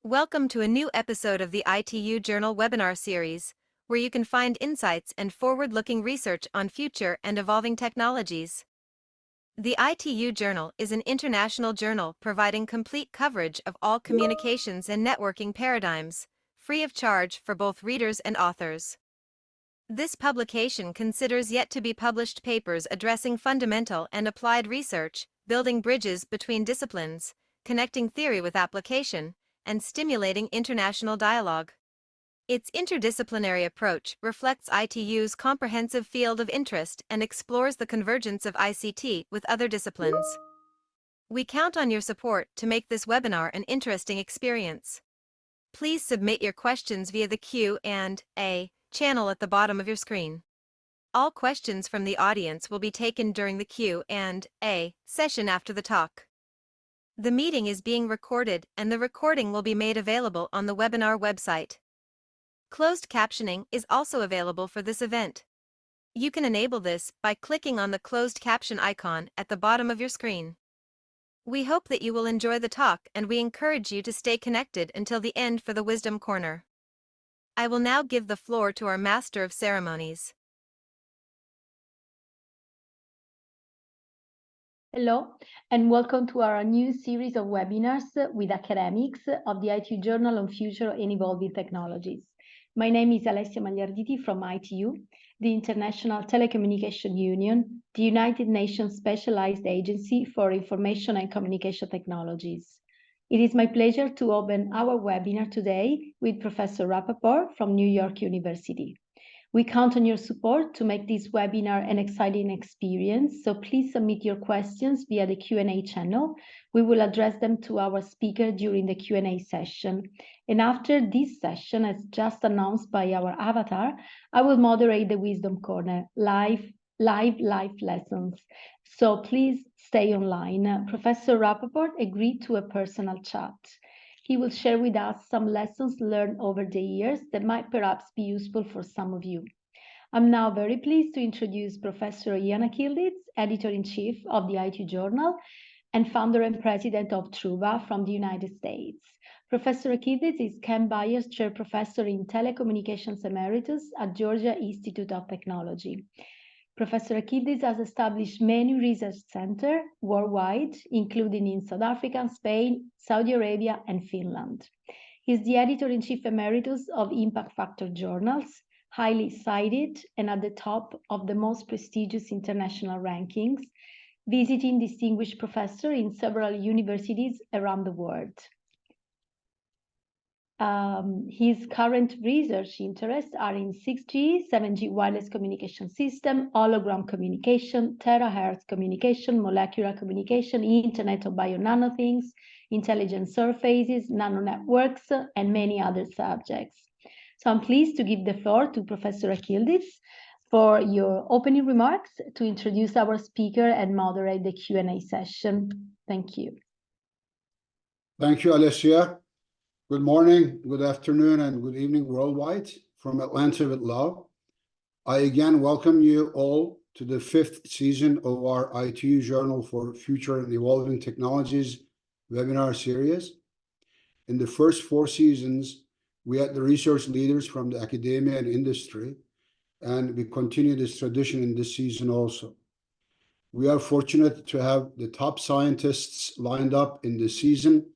Welcome to a new episode of the ITU Journal webinar series, where you can find insights and forward-looking research on future and evolving technologies. The ITU Journal is an international journal providing complete coverage of all communications and networking paradigms, free of charge for both readers and authors. This publication considers yet-to-be-published papers addressing fundamental and applied research, building bridges between disciplines, connecting theory with application, and stimulating international dialogue. Its interdisciplinary approach reflects ITU's comprehensive field of interest and explores the convergence of ICT with other disciplines. We count on your support to make this webinar an interesting experience. Please submit your questions via the Q&A channel at the bottom of your screen. All questions from the audience will be taken during the Q&A session after the talk. The meeting is being recorded and the recording will be made available on the webinar website. Closed captioning is also available for this event. You can enable this by clicking on the closed caption icon at the bottom of your screen. We hope that you will enjoy the talk and we encourage you to stay connected until the end for the Wisdom Corner. I will now give the floor to our Master of Ceremonies. Hello, and welcome to our new series of webinars with academics of the ITU Journal on Future and Evolving Technologies. My name is Alessia Magliarditi from ITU, the International Telecommunication Union, the United Nations Specialized Agency for Information and Communication Technologies. It is my pleasure to open our webinar today with Professor Rappaport from New York University. We count on your support to make this webinar an exciting experience, so please submit your questions via the Q&A channel. We will address them to our speaker during the Q&A session. And after this session, as just announced by our avatar, I will moderate the Wisdom Corner, live lessons. So please stay online. Professor Rappaport agreed to a personal chat. He will share with us some lessons learned over the years that might perhaps be useful for some of you. I'm now very pleased to introduce Professor Ian Akilditz, Editor-in-Chief of the ITU Journal and founder and president of TRUVA from the United States. Professor Akilditz is Ken Byers Chair Professor in Telecommunications Emeritus at Georgia Institute of Technology. Professor Akilditz has established many research centers worldwide, including in South Africa, Spain, Saudi Arabia, and Finland. He is the Editor-in-Chief Emeritus of Impact Factor journals, highly cited and at the top of the most prestigious international rankings, visiting distinguished professor in several universities around the world. His current research interests are in 6G, 7G wireless communication system, hologram communication, terahertz communication, molecular communication, Internet of Bio-Nanothings, intelligent surfaces, nanonetworks, and many other subjects. So I'm pleased to give the floor to Professor Akilditz for your opening remarks to introduce our speaker and moderate the Q&A session. Thank you. Thank you, Alessia. Good morning, good afternoon, and good evening worldwide from Atlanta with love. I again welcome you all to the 5th season of our ITU Journal for Future and Evolving Technologies webinar series. In the first 4 seasons, we had the research leaders from the academia and industry, and we continue this tradition in this season also. We are fortunate to have the top scientists lined up in this season.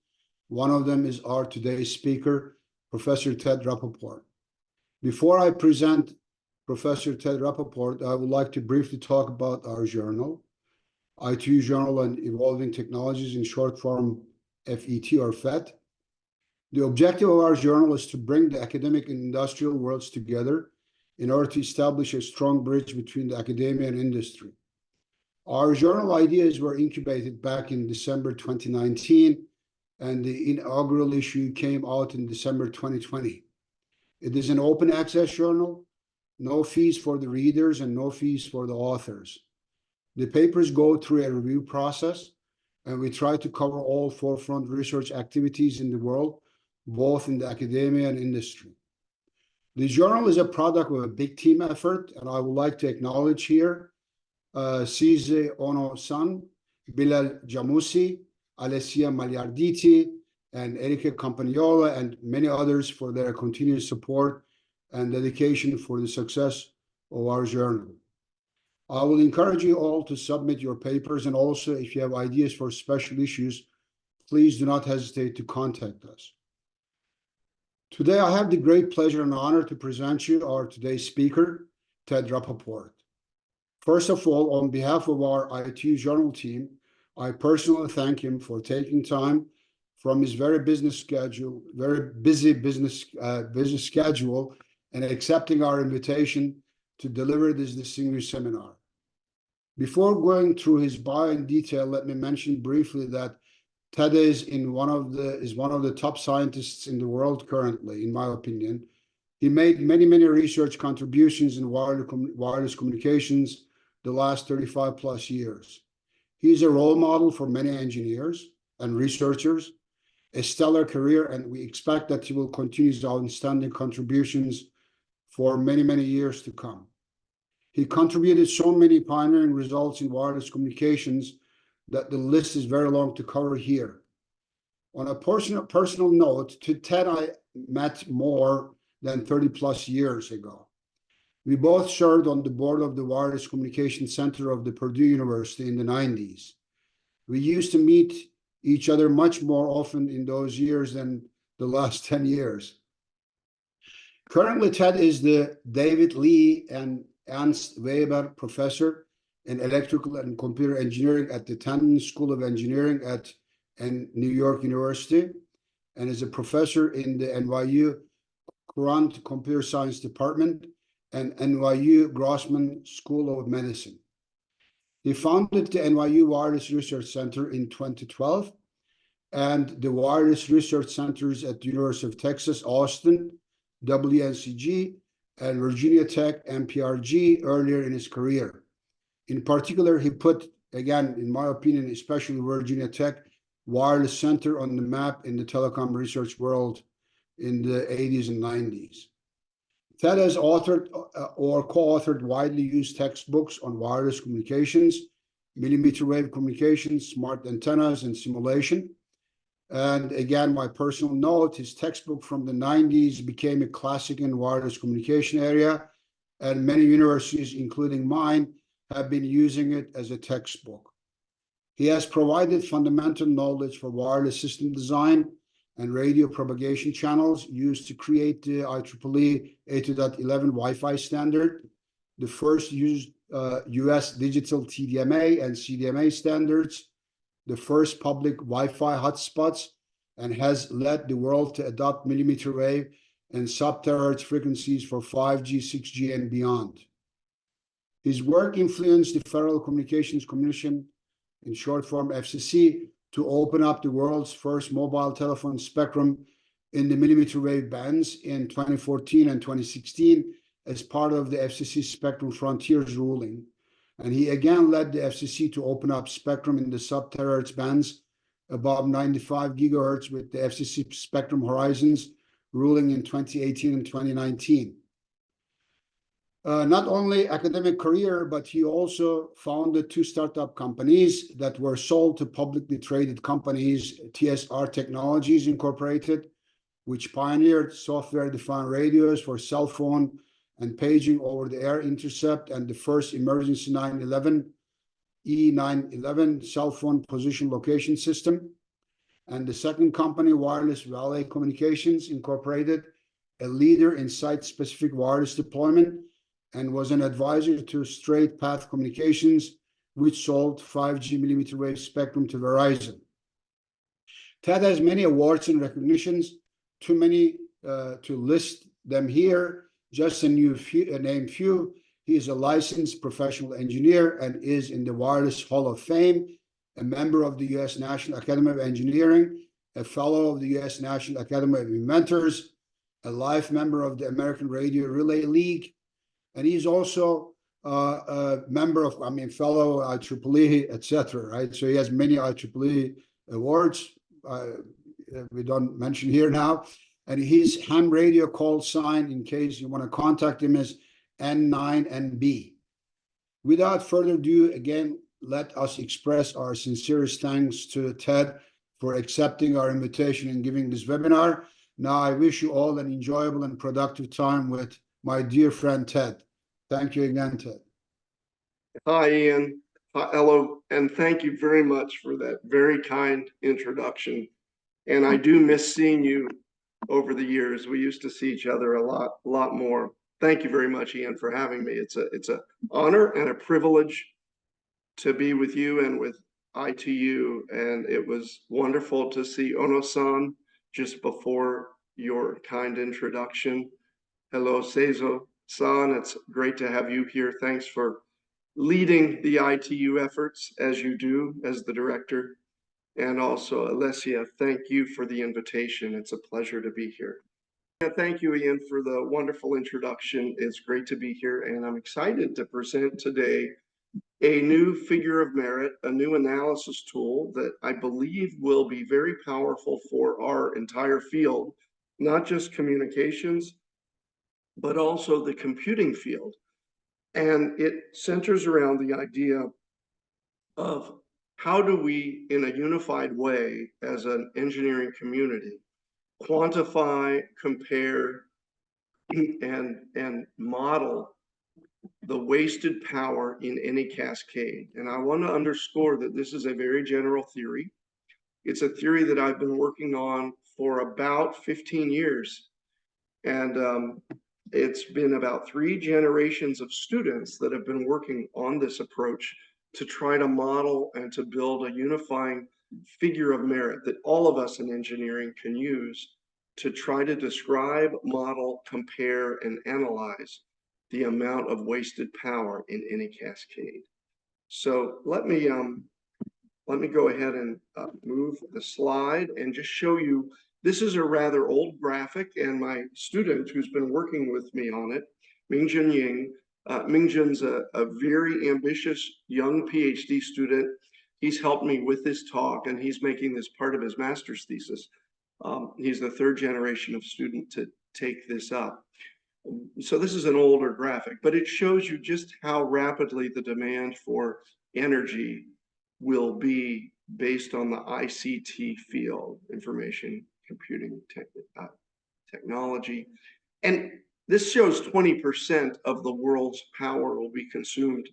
One of them is our today's speaker, Professor Ted Rappaport. Before I present Professor Ted Rappaport, I would like to briefly talk about our journal, ITU Journal on Evolving Technologies, in short form FET or FET. The objective of our journal is to bring the academic and industrial worlds together in order to establish a strong bridge between the academia and industry. Our journal ideas were incubated back in December 2019, and the inaugural issue came out in December 2020. It is an open access journal, no fees for the readers and no fees for the authors. The papers go through a review process, and we try to cover all forefront research activities in the world, both in the academia and industry. The journal is a product of a big team effort, and I would like to acknowledge here Size Ono-san, Bilal Jamusi, Alessia Magliarditi, and Erika Campagnola, and many others for their continued support and dedication for the success of our journal. I will encourage you all to submit your papers, and also if you have ideas for special issues, please do not hesitate to contact us. Today, I have the great pleasure and honor to present you our today's speaker, Ted Rappaport. First of all, on behalf of our ITU Journal team, I personally thank him for taking time from his very busy business schedule and accepting our invitation to deliver this distinguished seminar. Before going through his bio in detail, let me mention briefly that Ted is one of the top scientists in the world currently, in my opinion. He made many research contributions in wireless communications the last 35 plus years. He's a role model for many engineers and researchers, a stellar career, and we expect that he will continue his outstanding contributions for many years to come. He contributed so many pioneering results in wireless communications that the list is very long to cover here. On a personal note, Ted I met more than 30 plus years ago. We both served on the board of the Wireless Communication Center of the Purdue University in the 90s. We used to meet each other much more often in those years than the last 10 years. Currently, Ted is the David Lee and Ernst Weber Professor in Electrical and Computer Engineering at the Tandon School of Engineering at New York University, and is a professor in the NYU Courant Computer Science Department and NYU Grossman School of Medicine. He founded the NYU Wireless Research Center in 2012 and the Wireless Research Centers at the University of Texas, Austin, WNCG, and Virginia Tech, MPRG, earlier in his career. In particular, he put, again, in my opinion, especially Virginia Tech Wireless Center on the map in the telecom research world in the 80s and 90s. Ted has authored or co-authored widely used textbooks on wireless communications, millimeter wave communications, smart antennas, and simulation. And again, my personal note, his textbook from the 90s became a classic in wireless communication area, and many universities, including mine, have been using it as a textbook. He has provided fundamental knowledge for wireless system design and radio propagation channels used to create the IEEE 802.11 Wi-Fi standard, the first used US digital TDMA and CDMA standards, the first public Wi-Fi hotspots, and has led the world to adopt millimeter wave and sub-terahertz frequencies for 5G, 6G, and beyond. His work influenced the Federal Communications Commission, in short form FCC, to open up the world's first mobile telephone spectrum in the millimeter wave bands in 2014 and 2016 as part of the FCC Spectrum Frontiers ruling. And he again led the FCC to open up spectrum in the sub-terahertz bands above 95 gigahertz with the FCC Spectrum Horizons ruling in 2018 and 2019. Not only academic career, but he also founded 2 startup companies that were sold to publicly traded companies, TSR Technologies Incorporated, which pioneered software-defined radios for cell phone and paging over-the-air intercept, and the first emergency 911 E911 cell phone position location system. And the second company, Wireless Valley Communications Incorporated, a leader in site-specific wireless deployment, and was an advisor to Straight Path Communications, which sold 5G millimeter wave spectrum to Verizon. Ted has many awards and recognitions, too many to list them here. Just to name few, he is a licensed professional engineer and is in the Wireless Hall of Fame, a member of the U.S. National Academy of Engineering, a fellow of the U.S. National Academy of Inventors, a life member of the American Radio Relay League, and he's also a member of, fellow IEEE, etc. Right? So he has many IEEE awards. We don't mention here now. And his ham radio call sign, in case you want to contact him, is N9NB. Without further ado, again, let us express our sincerest thanks to Ted for accepting our invitation and giving this webinar. Now I wish you all an enjoyable and productive time with my dear friend Ted. Thank you again, Ted. Hi, Ian. Hello, and thank you very much for that very kind introduction. And I do miss seeing you over the years. We used to see each other a lot more. Thank you very much, Ian, for having me. It's a honor and a privilege to be with you and with ITU. And it was wonderful to see Ono-san just before your kind introduction. Hello, Seizo-san. It's great to have you here. Thanks for leading the ITU efforts as you do as the director. And also, Alessia, thank you for the invitation. It's a pleasure to be here. Thank you, Ian, for the wonderful introduction. It's great to be here, and I'm excited to present today a new figure of merit, a new analysis tool that I believe will be very powerful for our entire field, not just communications, but also the computing field. And it centers around the idea of how do we, in a unified way, as an engineering community, quantify, compare, and model the wasted power in any cascade. And I want to underscore that this is a very general theory. It's a theory that I've been working on for about 15 years. And it's been about 3 generations of students that have been working on this approach to try to model and to build a unifying figure of merit that all of us in engineering can use to try to describe, model, compare, and analyze the amount of wasted power in any cascade. So let me go ahead and move the slide and just show you. This is a rather old graphic, and my student who's been working with me on it, Mingjun Ying. Mingjun's a very ambitious young PhD student. He's helped me with this talk, and he's making this part of his master's thesis. He's the 3rd generation of student to take this up. So this is an older graphic, but it shows you just how rapidly the demand for energy will be based on the ICT field, information computing technology. And this shows 20% of the world's power will be consumed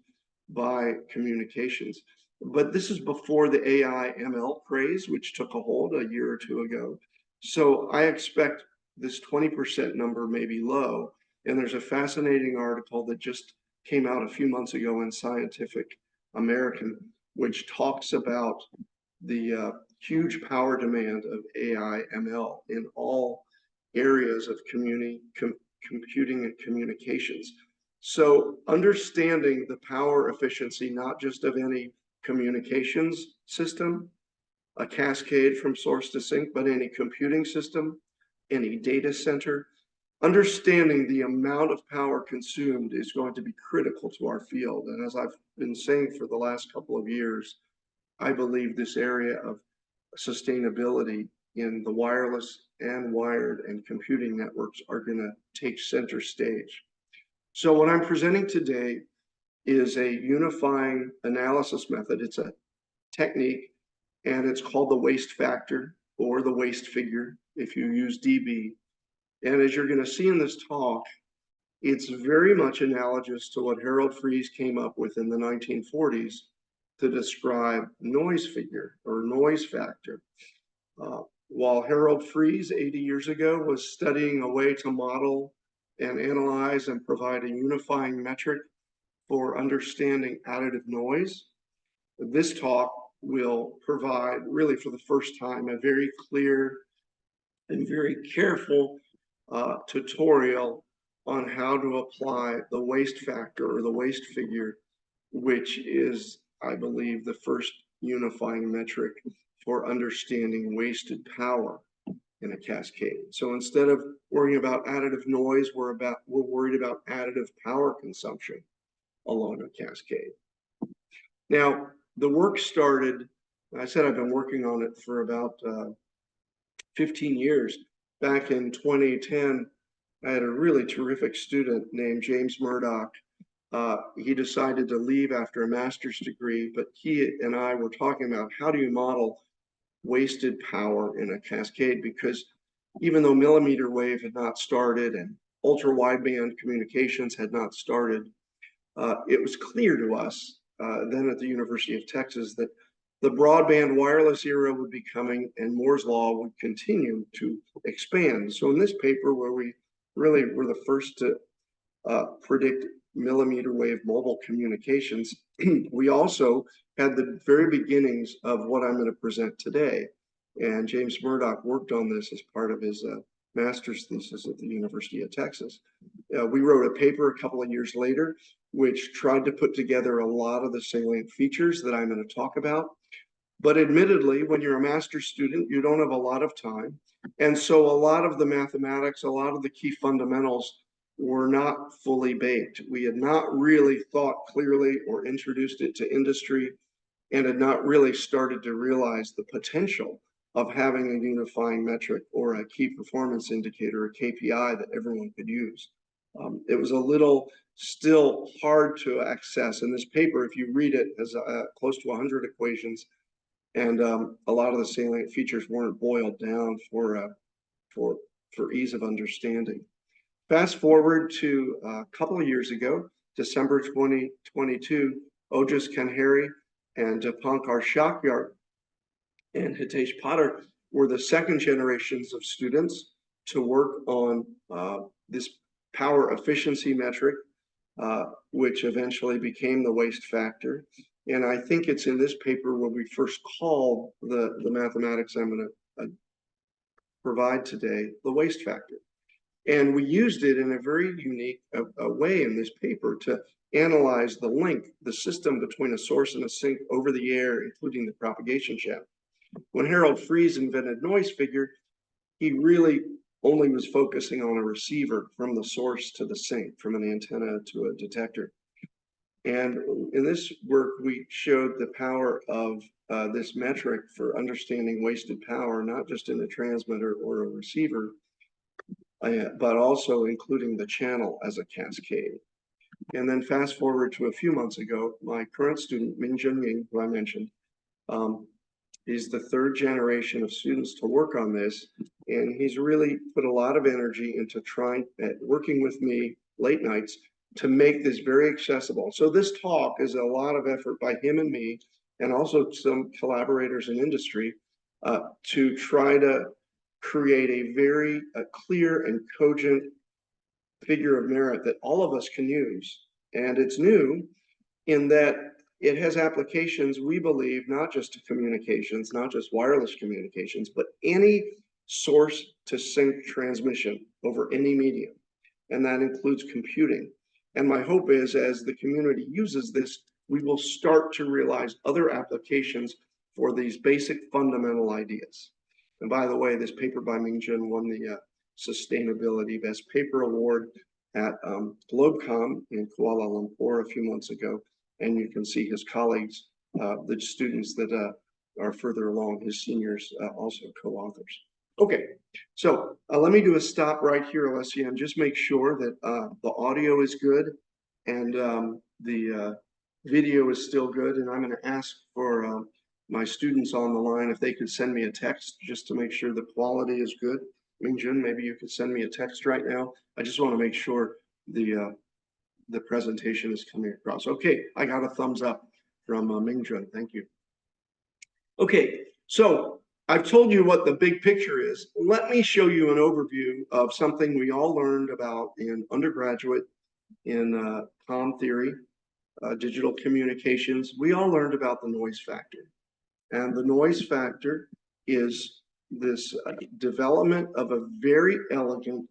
by communications. But this is before the AI ML craze, which took a hold a year or 2 ago. So I expect this 20% number may be low. And there's a fascinating article that just came out a few months ago in Scientific American, which talks about the huge power demand of AI ML in all areas of computing and communications. So understanding the power efficiency, not just of any communications system, a cascade from source to sink, but any computing system, any data center, understanding the amount of power consumed is going to be critical to our field. And as I've been saying for the last couple of years, I believe this area of sustainability in the wireless and wired and computing networks are going to take center stage. So what I'm presenting today is a unifying analysis method. It's a technique, and it's called the waste factor or the waste figure if you use dB. And as you're going to see in this talk, it's very much analogous to what Harold Friis came up with in the 1940s to describe noise figure or noise factor. While Harold Friis 80 years ago was studying a way to model and analyze and provide a unifying metric for understanding additive noise, this talk will provide, really for the first time, a very clear and very careful tutorial on how to apply the waste factor or the waste figure, which is, I believe, the first unifying metric for understanding wasted power in a cascade. So instead of worrying about additive noise, we're worried about additive power consumption along a cascade. Now, the work started, I said I've been working on it for about 15 years. Back in 2010, I had a really terrific student named James Murdoch. He decided to leave after a master's degree, but he and I were talking about how do you model wasted power in a cascade, because even though millimeter wave had not started and ultra wideband communications had not started, it was clear to us then at the University of Texas that the broadband wireless era would be coming and Moore's law would continue to expand. So in this paper, where we really were the first to predict millimeter wave mobile communications, we also had the very beginnings of what I'm going to present today. And James Murdoch worked on this as part of his master's thesis at the University of Texas. We wrote a paper a couple of years later, which tried to put together a lot of the salient features that I'm going to talk about. But admittedly, when you're a master's student, you don't have a lot of time. And so a lot of the mathematics, a lot of the key fundamentals were not fully baked. We had not really thought clearly or introduced it to industry, and had not really started to realize the potential of having a unifying metric or a key performance indicator, a KPI that everyone could use. It was a little still hard to access. And this paper, if you read it, has close to 100 equations, and a lot of the salient features weren't boiled down for ease of understanding. Fast forward to a couple of years ago, December 2022, Ojas Kanheri and Pankar Shakyar and Hitesh Potter were the second generations of students to work on this power efficiency metric, which eventually became the waste factor. And I think it's in this paper where we first called the mathematics I'm going to provide today the waste factor. And we used it in a very unique way in this paper to analyze the link, the system between a source and a sink over the air, including the propagation channel. When Harold Friis invented noise figure, he really only was focusing on a receiver from the source to the sink, from an antenna to a detector. And in this work, we showed the power of this metric for understanding wasted power, not just in a transmitter or a receiver, but also including the channel as a cascade. And then fast forward to a few months ago, my current student, Mingjun Ying, who I mentioned, is the third generation of students to work on this. And he's really put a lot of energy into working with me late nights to make this very accessible. So this talk is a lot of effort by him and me, and also some collaborators in industry, to try to create a very clear and cogent figure of merit that all of us can use. And it's new in that it has applications, we believe, not just to communications, not just wireless communications, but any source to sink transmission over any medium. And that includes computing. And my hope is, as the community uses this, we will start to realize other applications for these basic fundamental ideas. And by the way, this paper by Mingjun won the Sustainability Best Paper Award at GlobeCom in Kuala Lumpur a few months ago. And you can see his colleagues, the students that are further along, his seniors, also co-authors. Okay, so let me do a stop right here, Alessia, and just make sure that the audio is good and the video is still good. And I'm going to ask for my students on the line if they could send me a text just to make sure the quality is good. Mingjun, maybe you could send me a text right now. I just want to make sure the presentation is coming across. Okay, I got a thumbs up from Mingjun. Thank you. Okay, so I've told you what the big picture is. Let me show you an overview of something we all learned about in undergraduate in comm theory, digital communications. We all learned about the noise factor. And the noise factor is this development of a very elegant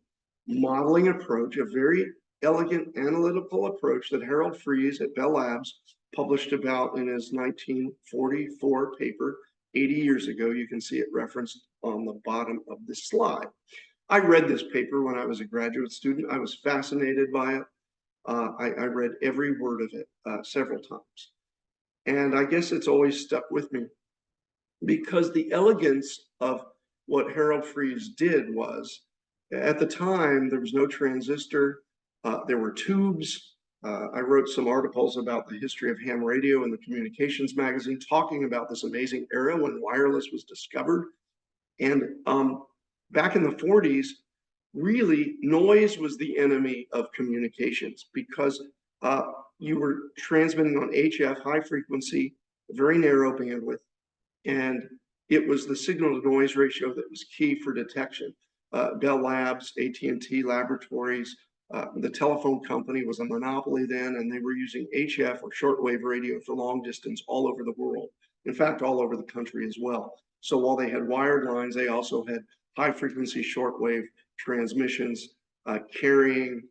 modeling approach, a very elegant analytical approach that Harold Friis at Bell Labs published about in his 1944 paper, 80 years ago. You can see it referenced on the bottom of this slide. I read this paper when I was a graduate student. I was fascinated by it. I read every word of it several times. And I guess it's always stuck with me because the elegance of what Harold Friis did was, at the time, there was no transistor. There were tubes. I wrote some articles about the history of ham radio in the Communications magazine, talking about this amazing era when wireless was discovered. And back in the 40s, really noise was the enemy of communications, because you were transmitting on HF, high frequency, very narrow bandwidth, and it was the signal to noise ratio that was key for detection. Bell Labs, AT&T Laboratories, the telephone company was a monopoly then, and they were using HF or shortwave radio for long distance all over the world. In fact, all over the country as well. So while they had wired lines, they also had high frequency shortwave transmissions carrying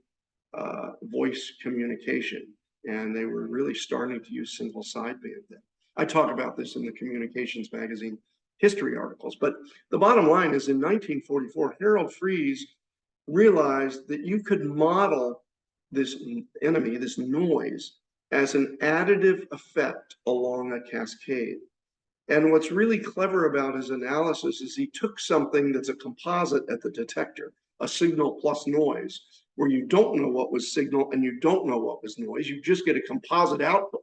voice communication. And they were really starting to use single sideband then. I talk about this in the Communications magazine history articles. But the bottom line is, in 1944, Harold Friis realized that you could model this enemy, this noise, as an additive effect along a cascade. And what's really clever about his analysis is he took something that's a composite at the detector, a signal plus noise, where you don't know what was signal and you don't know what was noise. You just get a composite output.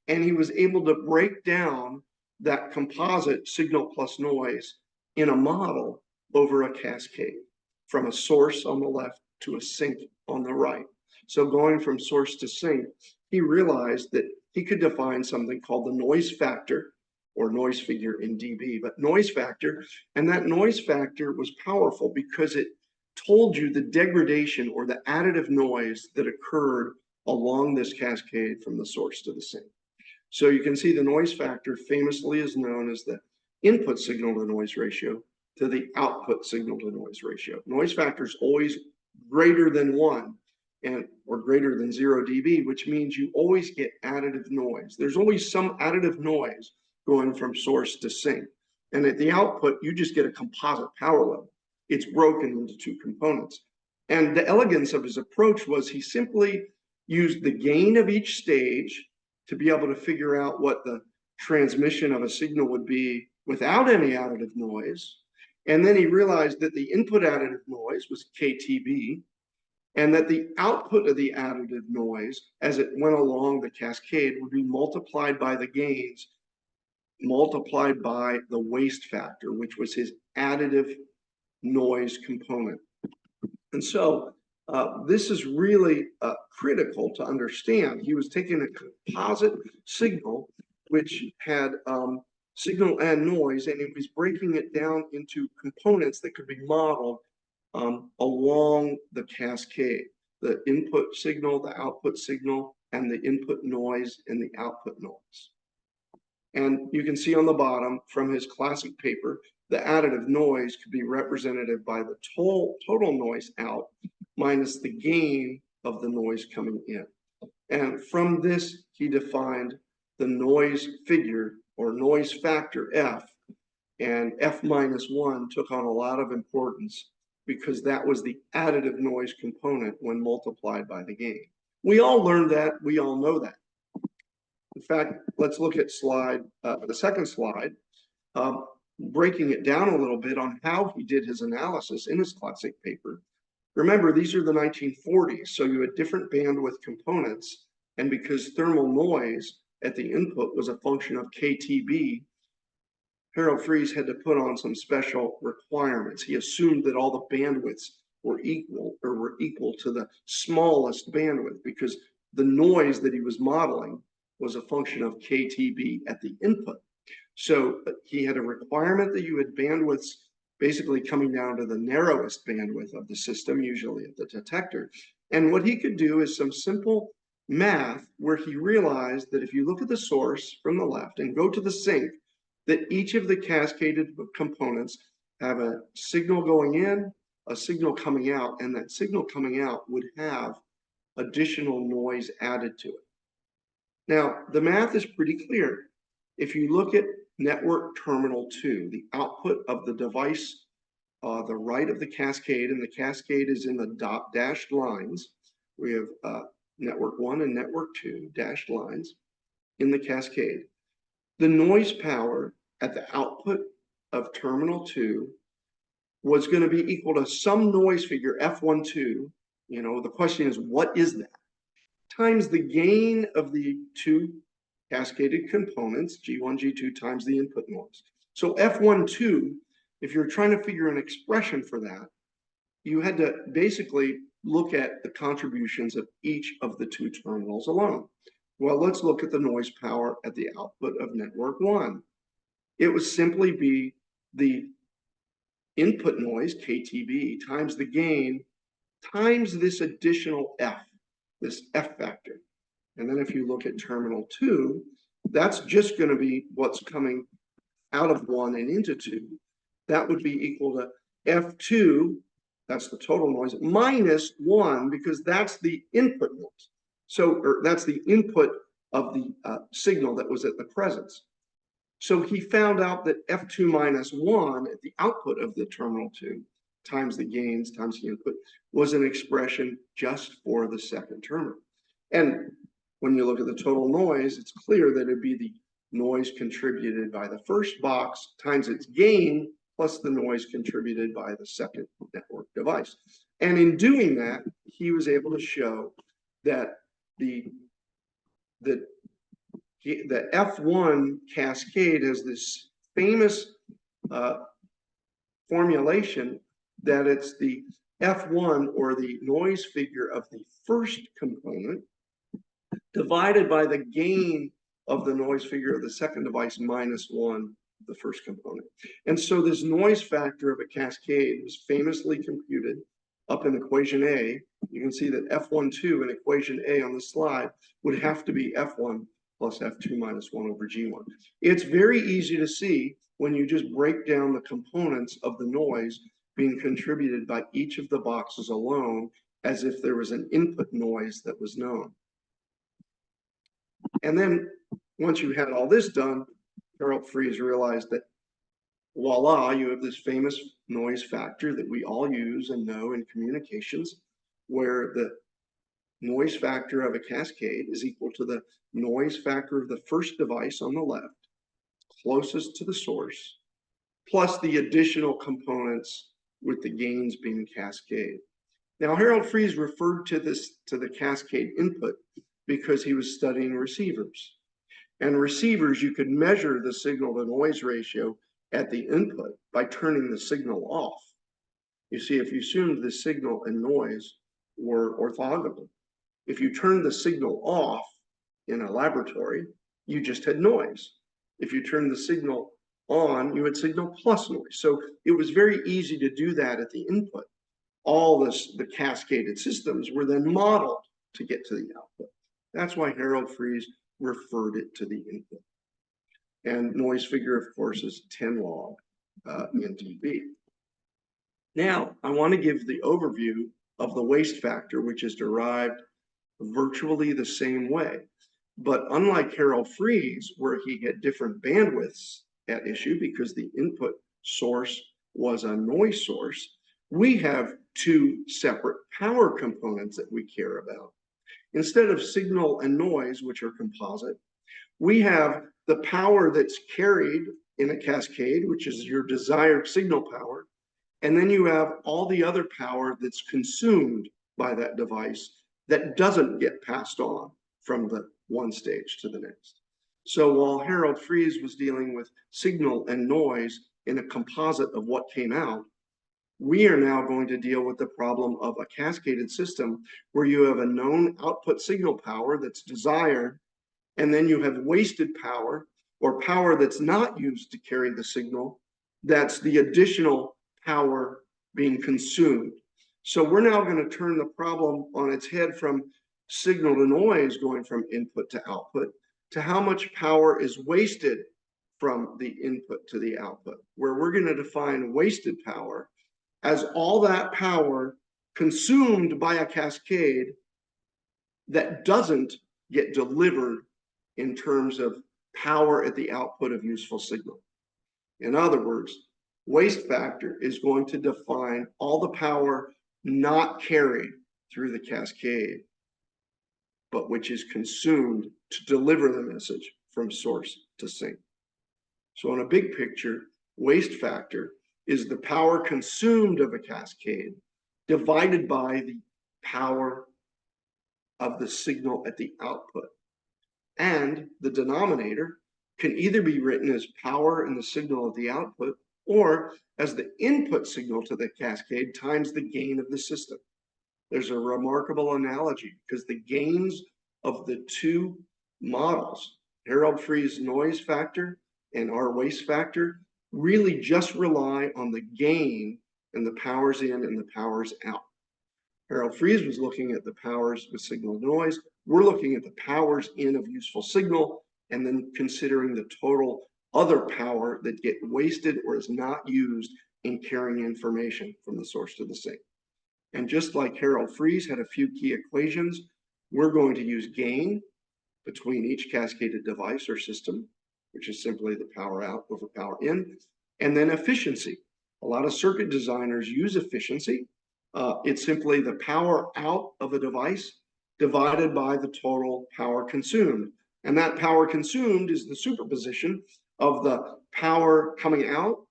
And he was able to break down that composite signal plus noise in a model over a cascade, from a source on the left to a sink on the right. So going from source to sink, he realized that he could define something called the noise factor, or noise figure in dB, but noise factor. And that noise factor was powerful because it told you the degradation or the additive noise that occurred along this cascade from the source to the sink. So you can see the noise factor famously is known as the input signal to noise ratio to the output signal to noise ratio. Noise factor is always greater than 1 or greater than 0 dB, which means you always get additive noise. There's always some additive noise going from source to sink. And at the output, you just get a composite power level. It's broken into two components. And the elegance of his approach was he simply used the gain of each stage to be able to figure out what the transmission of a signal would be without any additive noise. And then he realized that the input additive noise was KTB, and that the output of the additive noise as it went along the cascade would be multiplied by the gains, multiplied by the waste factor, which was his additive noise component. And so this is really critical to understand. He was taking a composite signal, which had signal and noise, and he was breaking it down into components that could be modeled along the cascade: the input signal, the output signal, and the input noise and the output noise. And you can see on the bottom from his classic paper, the additive noise could be represented by the total noise out minus the gain of the noise coming in. And from this, he defined the noise figure, or noise factor F, and F minus 1 took on a lot of importance because that was the additive noise component when multiplied by the gain. We all learned that, we all know that. In fact, let's look at the second slide, breaking it down a little bit on how he did his analysis in his classic paper. Remember, these are the 1940s, so you had different bandwidth components, and because thermal noise at the input was a function of KTB, Harold Friis had to put on some special requirements. He assumed that all the bandwidths were equal to the smallest bandwidth, because the noise that he was modeling was a function of KTB at the input. So he had a requirement that you had bandwidths basically coming down to the narrowest bandwidth of the system, usually at the detector. And what he could do is some simple math where he realized that if you look at the source from the left and go to the sink, that each of the cascaded components have a signal going in, a signal coming out, and that signal coming out would have additional noise added to it. Now, the math is pretty clear. If you look at network terminal 2, the output of the device, the right of the cascade, and the cascade is in the dashed lines. We have network 1 and network 2 dashed lines in the cascade. The noise power at the output of terminal 2 was going to be equal to some noise figure, F12. You know, the question is, what is that? times the gain of the two cascaded components, G1, G2, times the input noise. So F12, if you're trying to figure an expression for that, you had to basically look at the contributions of each of the two terminals alone. Well, let's look at the noise power at the output of network 1. It would simply be the input noise, KTB, times the gain, times this additional F, this F factor. And then if you look at terminal 2, that's just going to be what's coming out of 1 and into 2. That would be equal to F2, that's the total noise, minus 1, because that's the input noise. So, or that's the input of the signal that was at the presence. So he found out that F2 minus 1 at the output of the terminal 2 times the gains times the input was an expression just for the second terminal. And when you look at the total noise, it's clear that it'd be the noise contributed by the first box times its gain plus the noise contributed by the second network device. And in doing that, he was able to show that the F1 cascade has this famous formulation that it's the F1, or the noise figure of the first component, divided by the gain of the noise figure of the second device minus 1, the first component. And so this noise factor of a cascade was famously computed up in equation A. You can see that F12 in equation A on the slide would have to be F1 plus F2 minus 1 over G1. It's very easy to see when you just break down the components of the noise being contributed by each of the boxes alone, as if there was an input noise that was known. And then once you had all this done, Harold Friis realized that voila, you have this famous noise factor that we all use and know in communications, where the noise factor of a cascade is equal to the noise factor of the first device on the left, closest to the source, plus the additional components with the gains being cascade. Now, Harold Friis referred to the cascade input because he was studying receivers. And receivers, you could measure the signal to noise ratio at the input by turning the signal off. You see, if you assumed the signal and noise were orthogonal, if you turned the signal off in a laboratory, you just had noise. If you turned the signal on, you had signal plus noise. So it was very easy to do that at the input. All the cascaded systems were then modeled to get to the output. That's why Harold Friis referred it to the input. And noise figure, of course, is 10 log in dB. Now, I want to give the overview of the waste factor, which is derived virtually the same way. But unlike Harold Friis, where he had different bandwidths at issue because the input source was a noise source, we have two separate power components that we care about. Instead of signal and noise, which are composite, we have the power that's carried in a cascade, which is your desired signal power, and then you have all the other power that's consumed by that device that doesn't get passed on from the one stage to the next. So while Harold Friis was dealing with signal and noise in a composite of what came out, we are now going to deal with the problem of a cascaded system where you have a known output signal power that's desired, and then you have wasted power, or power that's not used to carry the signal, that's the additional power being consumed. So we're now going to turn the problem on its head from signal to noise, going from input to output, to how much power is wasted from the input to the output, where we're going to define wasted power as all that power consumed by a cascade that doesn't get delivered in terms of power at the output of useful signal. In other words, waste factor is going to define all the power not carried through the cascade, but which is consumed to deliver the message from source to sink. So in a big picture, waste factor is the power consumed of a cascade divided by the power of the signal at the output. And the denominator can either be written as power in the signal at the output or as the input signal to the cascade times the gain of the system. There's a remarkable analogy because the gains of the two models, Harold Friis noise factor and our waste factor, really just rely on the gain and the powers in and the powers out. Harold Friis was looking at the powers with signal noise. We're looking at the powers in of useful signal and then considering the total other power that get wasted or is not used in carrying information from the source to the sink. And just like Harold Friis had a few key equations, we're going to use gain between each cascaded device or system, which is simply the power out over power in, and then efficiency. A lot of circuit designers use efficiency. It's simply the power out of a device divided by the total power consumed. And that power consumed is the superposition of the power coming out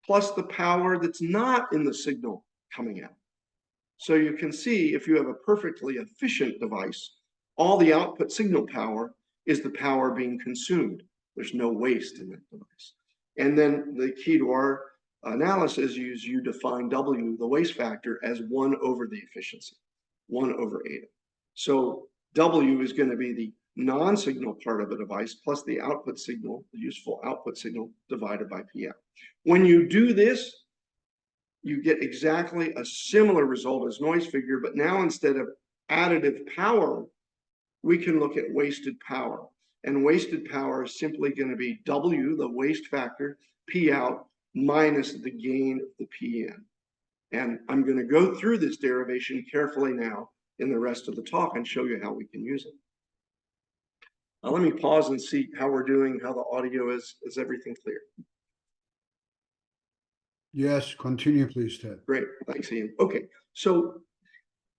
plus the power that's not in the signal coming out. So you can see if you have a perfectly efficient device, all the output signal power is the power being consumed. There's no waste in that device. And then the key to our analysis is you define W, the waste factor, as 1 over the efficiency, 1 over eta. So W is going to be the non-signal part of a device plus the output signal, the useful output signal, divided by P out. When you do this, you get exactly a similar result as noise figure, but now instead of additive power, we can look at wasted power. And wasted power is simply going to be W, the waste factor, P out, minus the gain of the P in. And I'm going to go through this derivation carefully now in the rest of the talk and show you how we can use it. Now let me pause and see how we're doing, how the audio is. Is everything clear? Yes, continue, please, Ted. Great, thanks, Ian. Okay, so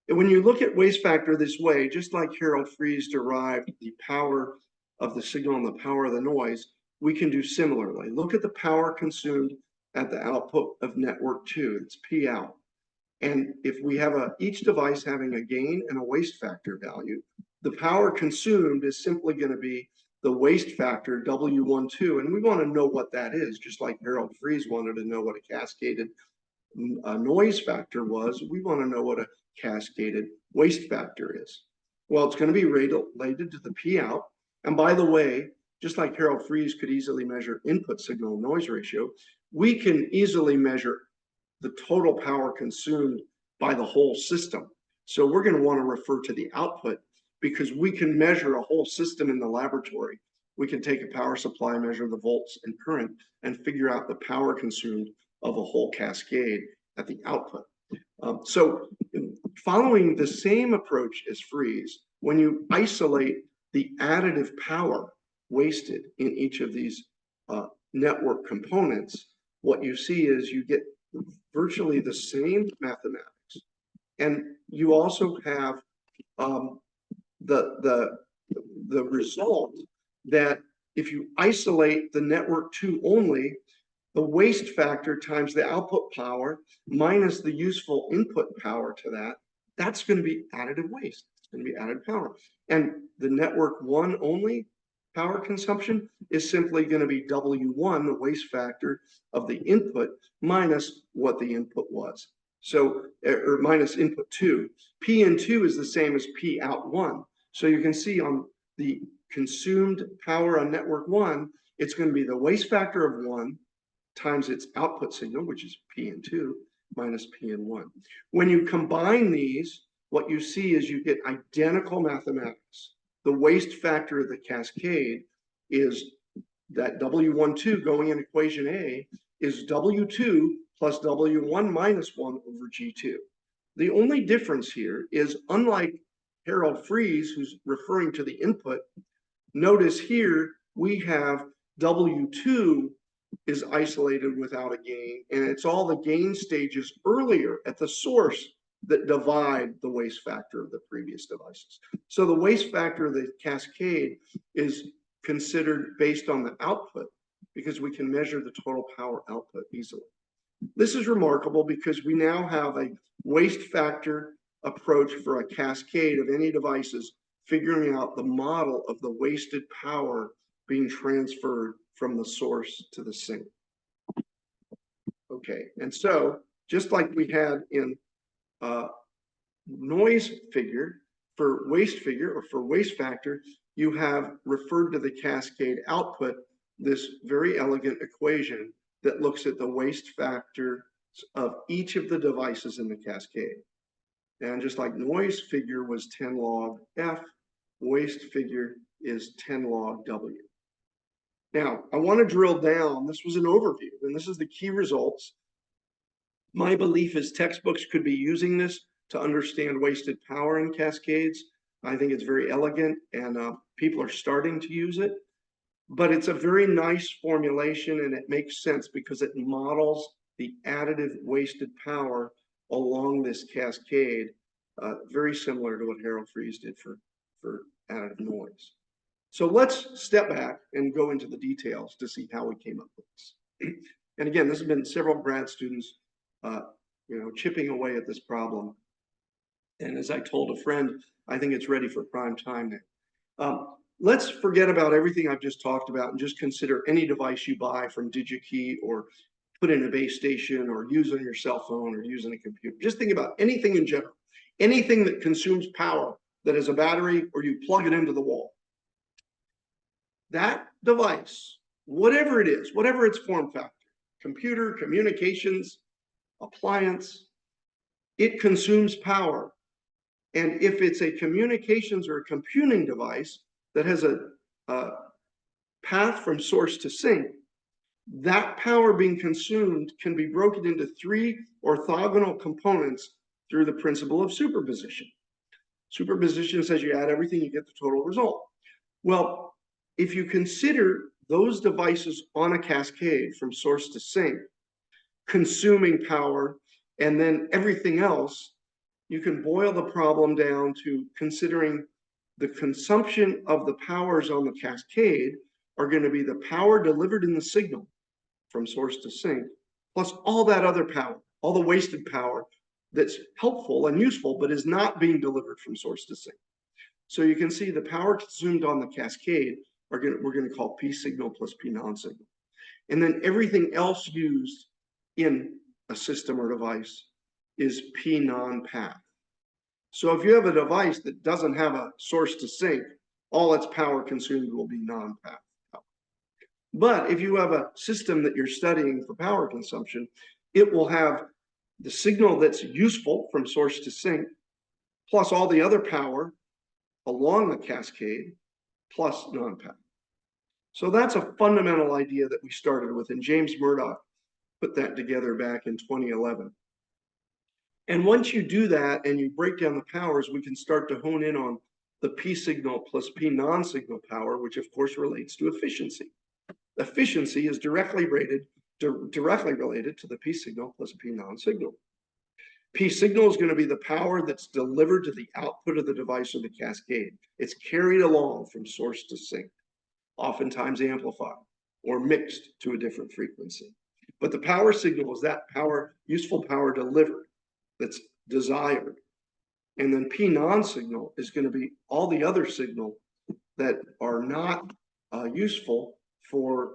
when you look at waste factor this way, just like Harold Friis derived the power of the signal and the power of the noise, we can do similarly. Look at the power consumed at the output of network 2, it's P out. And if we have each device having a gain and a waste factor value, the power consumed is simply going to be the waste factor W12, and we want to know what that is, just like Harold Friis wanted to know what a cascaded noise factor was. We want to know what a cascaded waste factor is. Well, it's going to be related to the P out. And by the way, just like Harold Friis could easily measure input signal noise ratio, we can easily measure the total power consumed by the whole system. So we're going to want to refer to the output because we can measure a whole system in the laboratory. We can take a power supply, measure the volts and current, and figure out the power consumed of a whole cascade at the output. So following the same approach as Friis, when you isolate the additive power wasted in each of these network components, what you see is you get virtually the same mathematics. And you also have the result that if you isolate the network 2 only, the waste factor times the output power minus the useful input power to that, that's going to be additive waste. It's going to be added power. And the network 1 only power consumption is simply going to be W1, the waste factor of the input, minus what the input was. So, or minus input 2. P in 2 is the same as P out 1. So you can see on the consumed power on network 1, it's going to be the waste factor of 1 times its output signal, which is P in 2, minus P in 1. When you combine these, what you see is you get identical mathematics. The waste factor of the cascade is that W12 going in equation A is W2 plus W1 minus 1 over G2. The only difference here is, unlike Harold Friis, who's referring to the input, notice here we have W2 is isolated without a gain, and it's all the gain stages earlier at the source that divide the waste factor of the previous devices. So the waste factor of the cascade is considered based on the output because we can measure the total power output easily. This is remarkable because we now have a waste factor approach for a cascade of any devices, figuring out the model of the wasted power being transferred from the source to the sink. Okay, and so just like we had in noise figure, for waste figure or for waste factor, you have referred to the cascade output, this very elegant equation that looks at the waste factor of each of the devices in the cascade. And just like noise figure was 10 log F, waste figure is 10 log W. Now, I want to drill down. This was an overview, and this is the key results. My belief is textbooks could be using this to understand wasted power in cascades. I think it's very elegant, and people are starting to use it. But it's a very nice formulation, and it makes sense because it models the additive wasted power along this cascade, very similar to what Harold Friis did for additive noise. So let's step back and go into the details to see how we came up with this. And again, this has been several grad students, chipping away at this problem. And as I told a friend, I think it's ready for prime time now. Let's forget about everything I've just talked about and just consider any device you buy from DigiKey or put in a base station or use on your cell phone or use on a computer. Just think about anything in general, anything that consumes power that is a battery or you plug it into the wall. That device, whatever it is, whatever its form factor, computer, communications, appliance, it consumes power. And if it's a communications or a computing device that has a path from source to sink, that power being consumed can be broken into 3 orthogonal components through the principle of superposition. Superposition says you add everything, you get the total result. Well, if you consider those devices on a cascade from source to sink, consuming power, and then everything else, you can boil the problem down to considering the consumption of the powers on the cascade are going to be the power delivered in the signal from source to sink, plus all that other power, all the wasted power that's helpful and useful, but is not being delivered from source to sink. So you can see the power consumed on the cascade we're going to call P signal plus P non-signal. And then everything else used in a system or device is P non-path. So if you have a device that doesn't have a source to sink, all its power consumed will be non-path power. But if you have a system that you're studying for power consumption, it will have the signal that's useful from source to sink, plus all the other power along the cascade, plus non-path. So that's a fundamental idea that we started with, and James Murdoch put that together back in 2011. And once you do that and you break down the powers, we can start to hone in on the P signal plus P non-signal power, which of course relates to efficiency. Efficiency is directly related to the P signal plus P non-signal. P signal is going to be the power that's delivered to the output of the device or the cascade. It's carried along from source to sink, oftentimes amplified or mixed to a different frequency. But the power signal is that power, useful power delivered that's desired. And then P non-signal is going to be all the other signal that are not useful for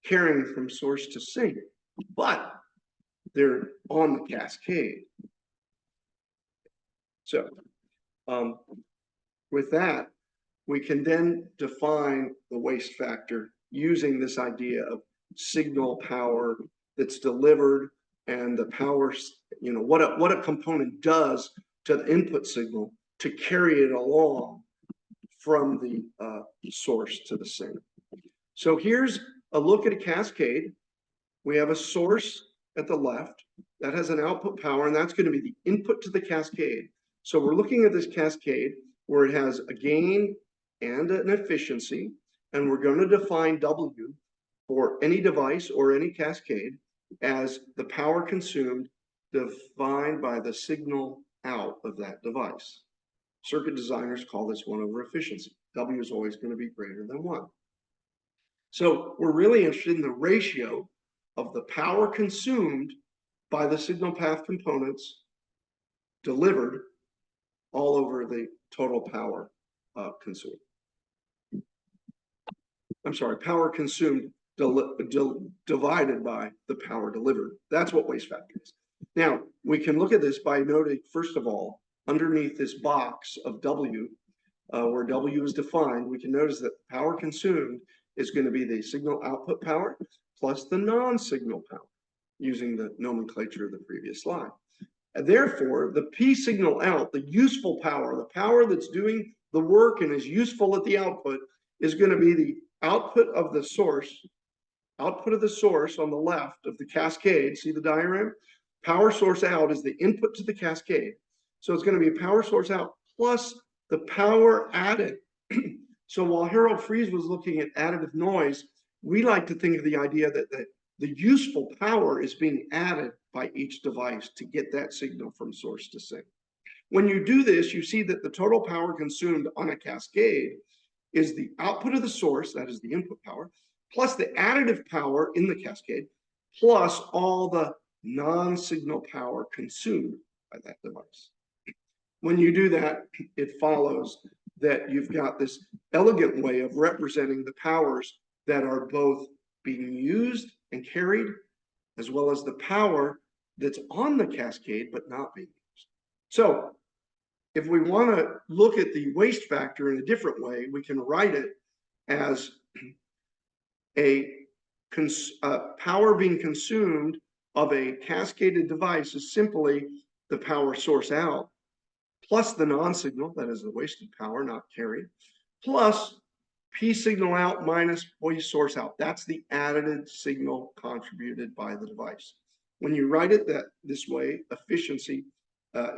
carrying from source to sink, but they're on the cascade. So with that, we can then define the waste factor using this idea of signal power that's delivered and the power, what a component does to the input signal to carry it along from the source to the sink. So here's a look at a cascade. We have a source at the left that has an output power, and that's going to be the input to the cascade. So we're looking at this cascade where it has a gain and an efficiency, and we're going to define W for any device or any cascade as the power consumed defined by the signal out of that device. Circuit designers call this 1 over efficiency. W is always going to be greater than 1. So we're really interested in the ratio of the power consumed by the signal path components delivered all over the total power consumed. I'm sorry, power consumed divided by the power delivered. That's what waste factor is. Now, we can look at this by noting, first of all, underneath this box of W, where W is defined, we can notice that power consumed is going to be the signal output power plus the non-signal power, using the nomenclature of the previous slide. And therefore, the P signal out, the useful power, the power that's doing the work and is useful at the output, is going to be the output of the source on the left of the cascade. See the diagram? Power source out is the input to the cascade. So it's going to be a power source out plus the power added. So while Harold Friis was looking at additive noise, we like to think of the idea that the useful power is being added by each device to get that signal from source to sink. When you do this, you see that the total power consumed on a cascade is the output of the source, that is the input power, plus the additive power in the cascade, plus all the non-signal power consumed by that device. When you do that, it follows that you've got this elegant way of representing the powers that are both being used and carried, as well as the power that's on the cascade but not being used. So if we want to look at the waste factor in a different way, we can write it as a power being consumed of a cascaded device is simply the power source out plus the non-signal, that is the wasted power not carried, plus P signal out minus P source out. That's the added signal contributed by the device. When you write it this way, efficiency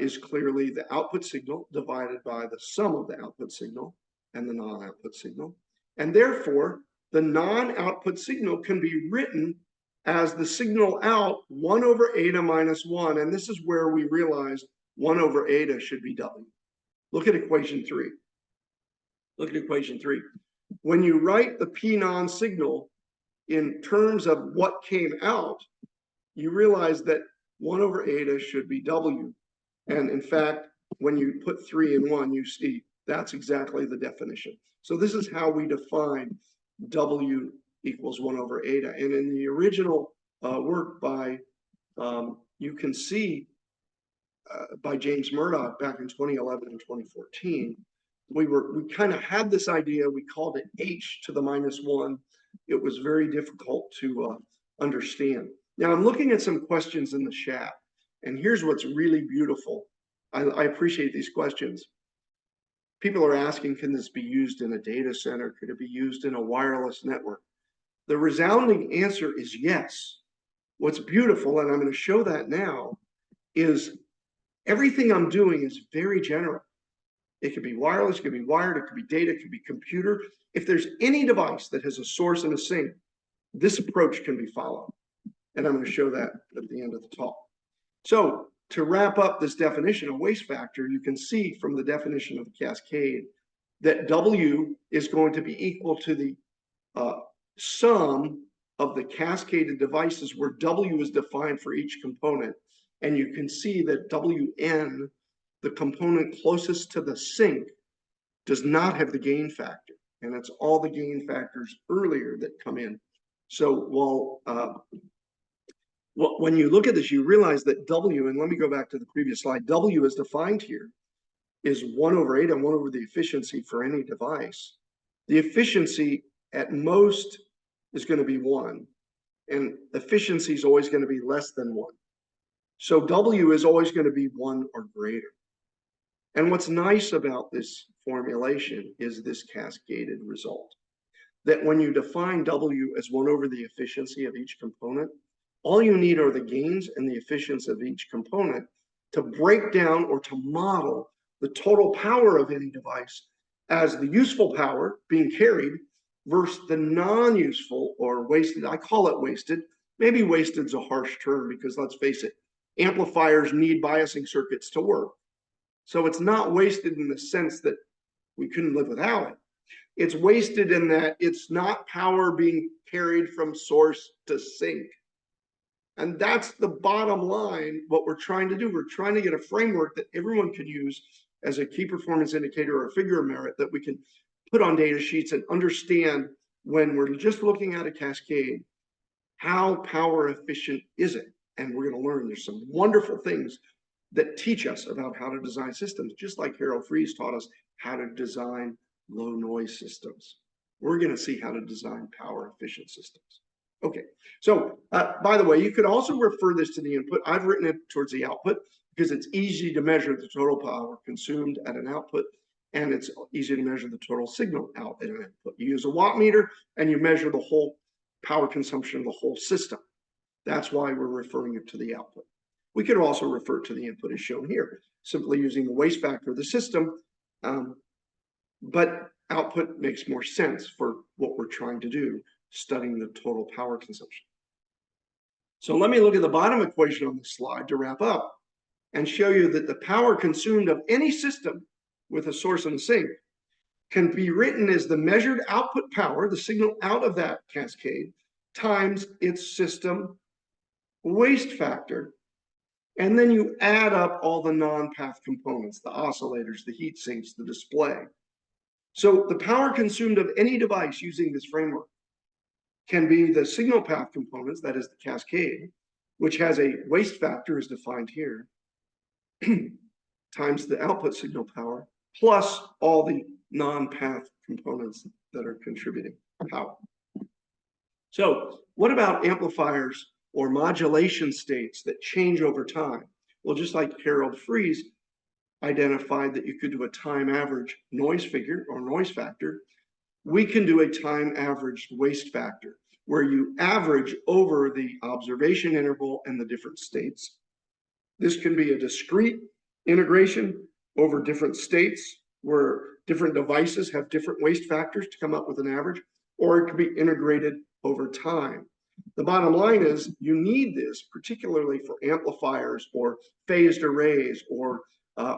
is clearly the output signal divided by the sum of the output signal and the non-output signal. And therefore, the non-output signal can be written as the signal out 1 over eta minus 1. And this is where we realize 1 over eta should be W. Look at equation 3. Look at equation 3. When you write the P non-signal in terms of what came out, you realize that 1 over eta should be W. And in fact, when you put 3 in 1, you see that's exactly the definition. So this is how we define W equals 1 over eta. And in the original work by, you can see by James Murdoch back in 2011 and 2014, we kind of had this idea, we called it H to the minus 1. It was very difficult to understand. Now I'm looking at some questions in the chat, and here's what's really beautiful. I appreciate these questions. People are asking, can this be used in a data center? Could it be used in a wireless network? The resounding answer is yes. What's beautiful, and I'm going to show that now, is everything I'm doing is very general. It could be wireless, it could be wired, it could be data, it could be computer. If there's any device that has a source and a sink, this approach can be followed. And I'm going to show that at the end of the talk. So to wrap up this definition of waste factor, you can see from the definition of the cascade that W is going to be equal to the sum of the cascaded devices where W is defined for each component. And you can see that Wn, the component closest to the sink, does not have the gain factor. And it's all the gain factors earlier that come in. So while when you look at this, you realize that W, and let me go back to the previous slide, W is defined here is 1 over eta and 1 over the efficiency for any device. The efficiency at most is going to be 1, and efficiency is always going to be less than 1. So W is always going to be 1 or greater. And what's nice about this formulation is this cascaded result. That when you define W as 1 over the efficiency of each component, all you need are the gains and the efficiency of each component to break down or to model the total power of any device as the useful power being carried versus the non-useful or wasted. I call it wasted. Maybe wasted is a harsh term because let's face it, amplifiers need biasing circuits to work. So it's not wasted in the sense that we couldn't live without it. It's wasted in that it's not power being carried from source to sink. And that's the bottom line, what we're trying to do. We're trying to get a framework that everyone can use as a key performance indicator or a figure of merit that we can put on data sheets and understand when we're just looking at a cascade, how power efficient is it? And we're going to learn there's some wonderful things that teach us about how to design systems, just like Harold Friis taught us how to design low noise systems. We're going to see how to design power efficient systems. Okay, so by the way, you could also refer this to the input. I've written it towards the output because it's easy to measure the total power consumed at an output, and it's easy to measure the total signal out at an input. You use a watt meter and you measure the whole power consumption of the whole system. That's why we're referring it to the output. We could also refer to the input as shown here, simply using the waste factor of the system, but output makes more sense for what we're trying to do, studying the total power consumption. So let me look at the bottom equation on this slide to wrap up and show you that the power consumed of any system with a source and a sink can be written as the measured output power, the signal out of that cascade, times its system waste factor. And then you add up all the non-path components, the oscillators, the heat sinks, the display. So the power consumed of any device using this framework can be the signal path components, that is the cascade, which has a waste factor as defined here, times the output signal power, plus all the non-path components that are contributing power. So what about amplifiers or modulation states that change over time? Well, just like Harold Friis identified that you could do a time average noise figure or noise factor, we can do a time averaged waste factor, where you average over the observation interval and the different states. This can be a discrete integration over different states where different devices have different waste factors to come up with an average, or it can be integrated over time. The bottom line is you need this particularly for amplifiers or phased arrays or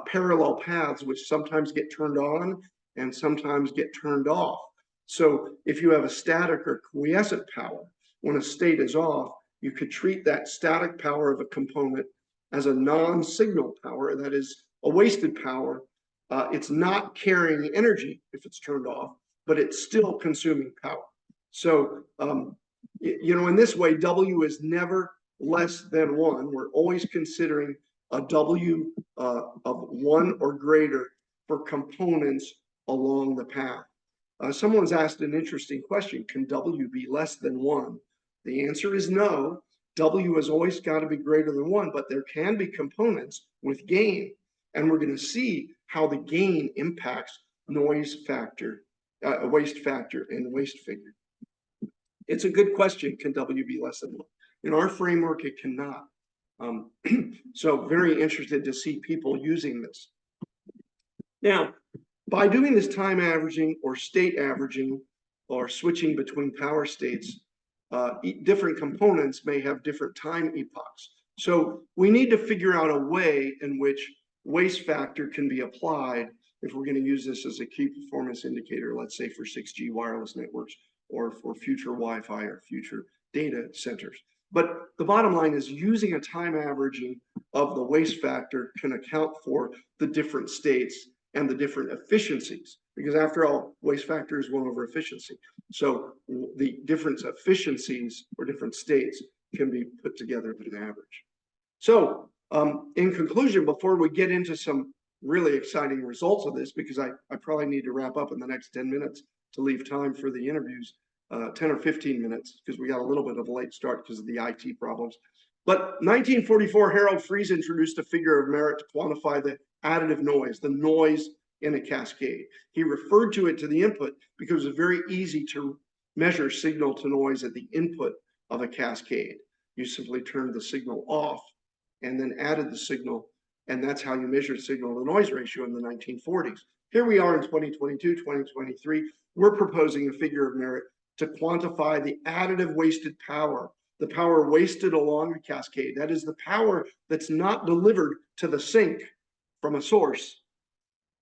parallel paths, which sometimes get turned on and sometimes get turned off. So if you have a static or quiescent power, when a state is off, you could treat that static power of a component as a non-signal power, that is a wasted power. It's not carrying energy if it's turned off, but it's still consuming power. So, in this way, W is never less than 1. We're always considering a W of 1 or greater for components along the path. Someone's asked an interesting question: can W be less than 1? The answer is no. W has always got to be greater than 1, but there can be components with gain, and we're going to see how the gain impacts noise factor, waste factor, and waste figure. It's a good question. Can W be less than 1? In our framework, it cannot. So very interested to see people using this. Now, by doing this time averaging or state averaging or switching between power states, different components may have different time epochs. So we need to figure out a way in which waste factor can be applied if we're going to use this as a key performance indicator, let's say for 6G wireless networks or for future Wi-Fi or future data centers. But the bottom line is using a time averaging of the waste factor can account for the different states and the different efficiencies, because after all, waste factor is 1 over efficiency. So the different efficiencies or different states can be put together in an average. So in conclusion, before we get into some really exciting results of this, because I probably need to wrap up in the next 10 minutes to leave time for the interviews, 10 or 15 minutes, because we got a little bit of a late start because of the IT problems. But 1944, Harold Friis introduced a figure of merit to quantify the additive noise, the noise in a cascade. He referred to it to the input because it was very easy to measure signal to noise at the input of a cascade. You simply turned the signal off and then added the signal, and that's how you measured signal to noise ratio in the 1940s. Here we are in 2022, 2023. We're proposing a figure of merit to quantify the additive wasted power, the power wasted along a cascade. That is the power that's not delivered to the sink from a source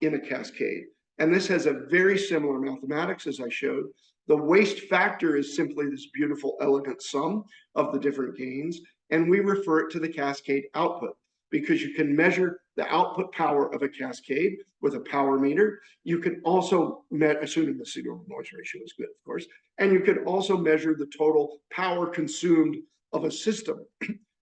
in a cascade. And this has a very similar mathematics, as I showed. The waste factor is simply this beautiful, elegant sum of the different gains, and we refer it to the cascade output because you can measure the output power of a cascade with a power meter. You can also, assuming the signal to noise ratio is good, of course, and you can also measure the total power consumed of a system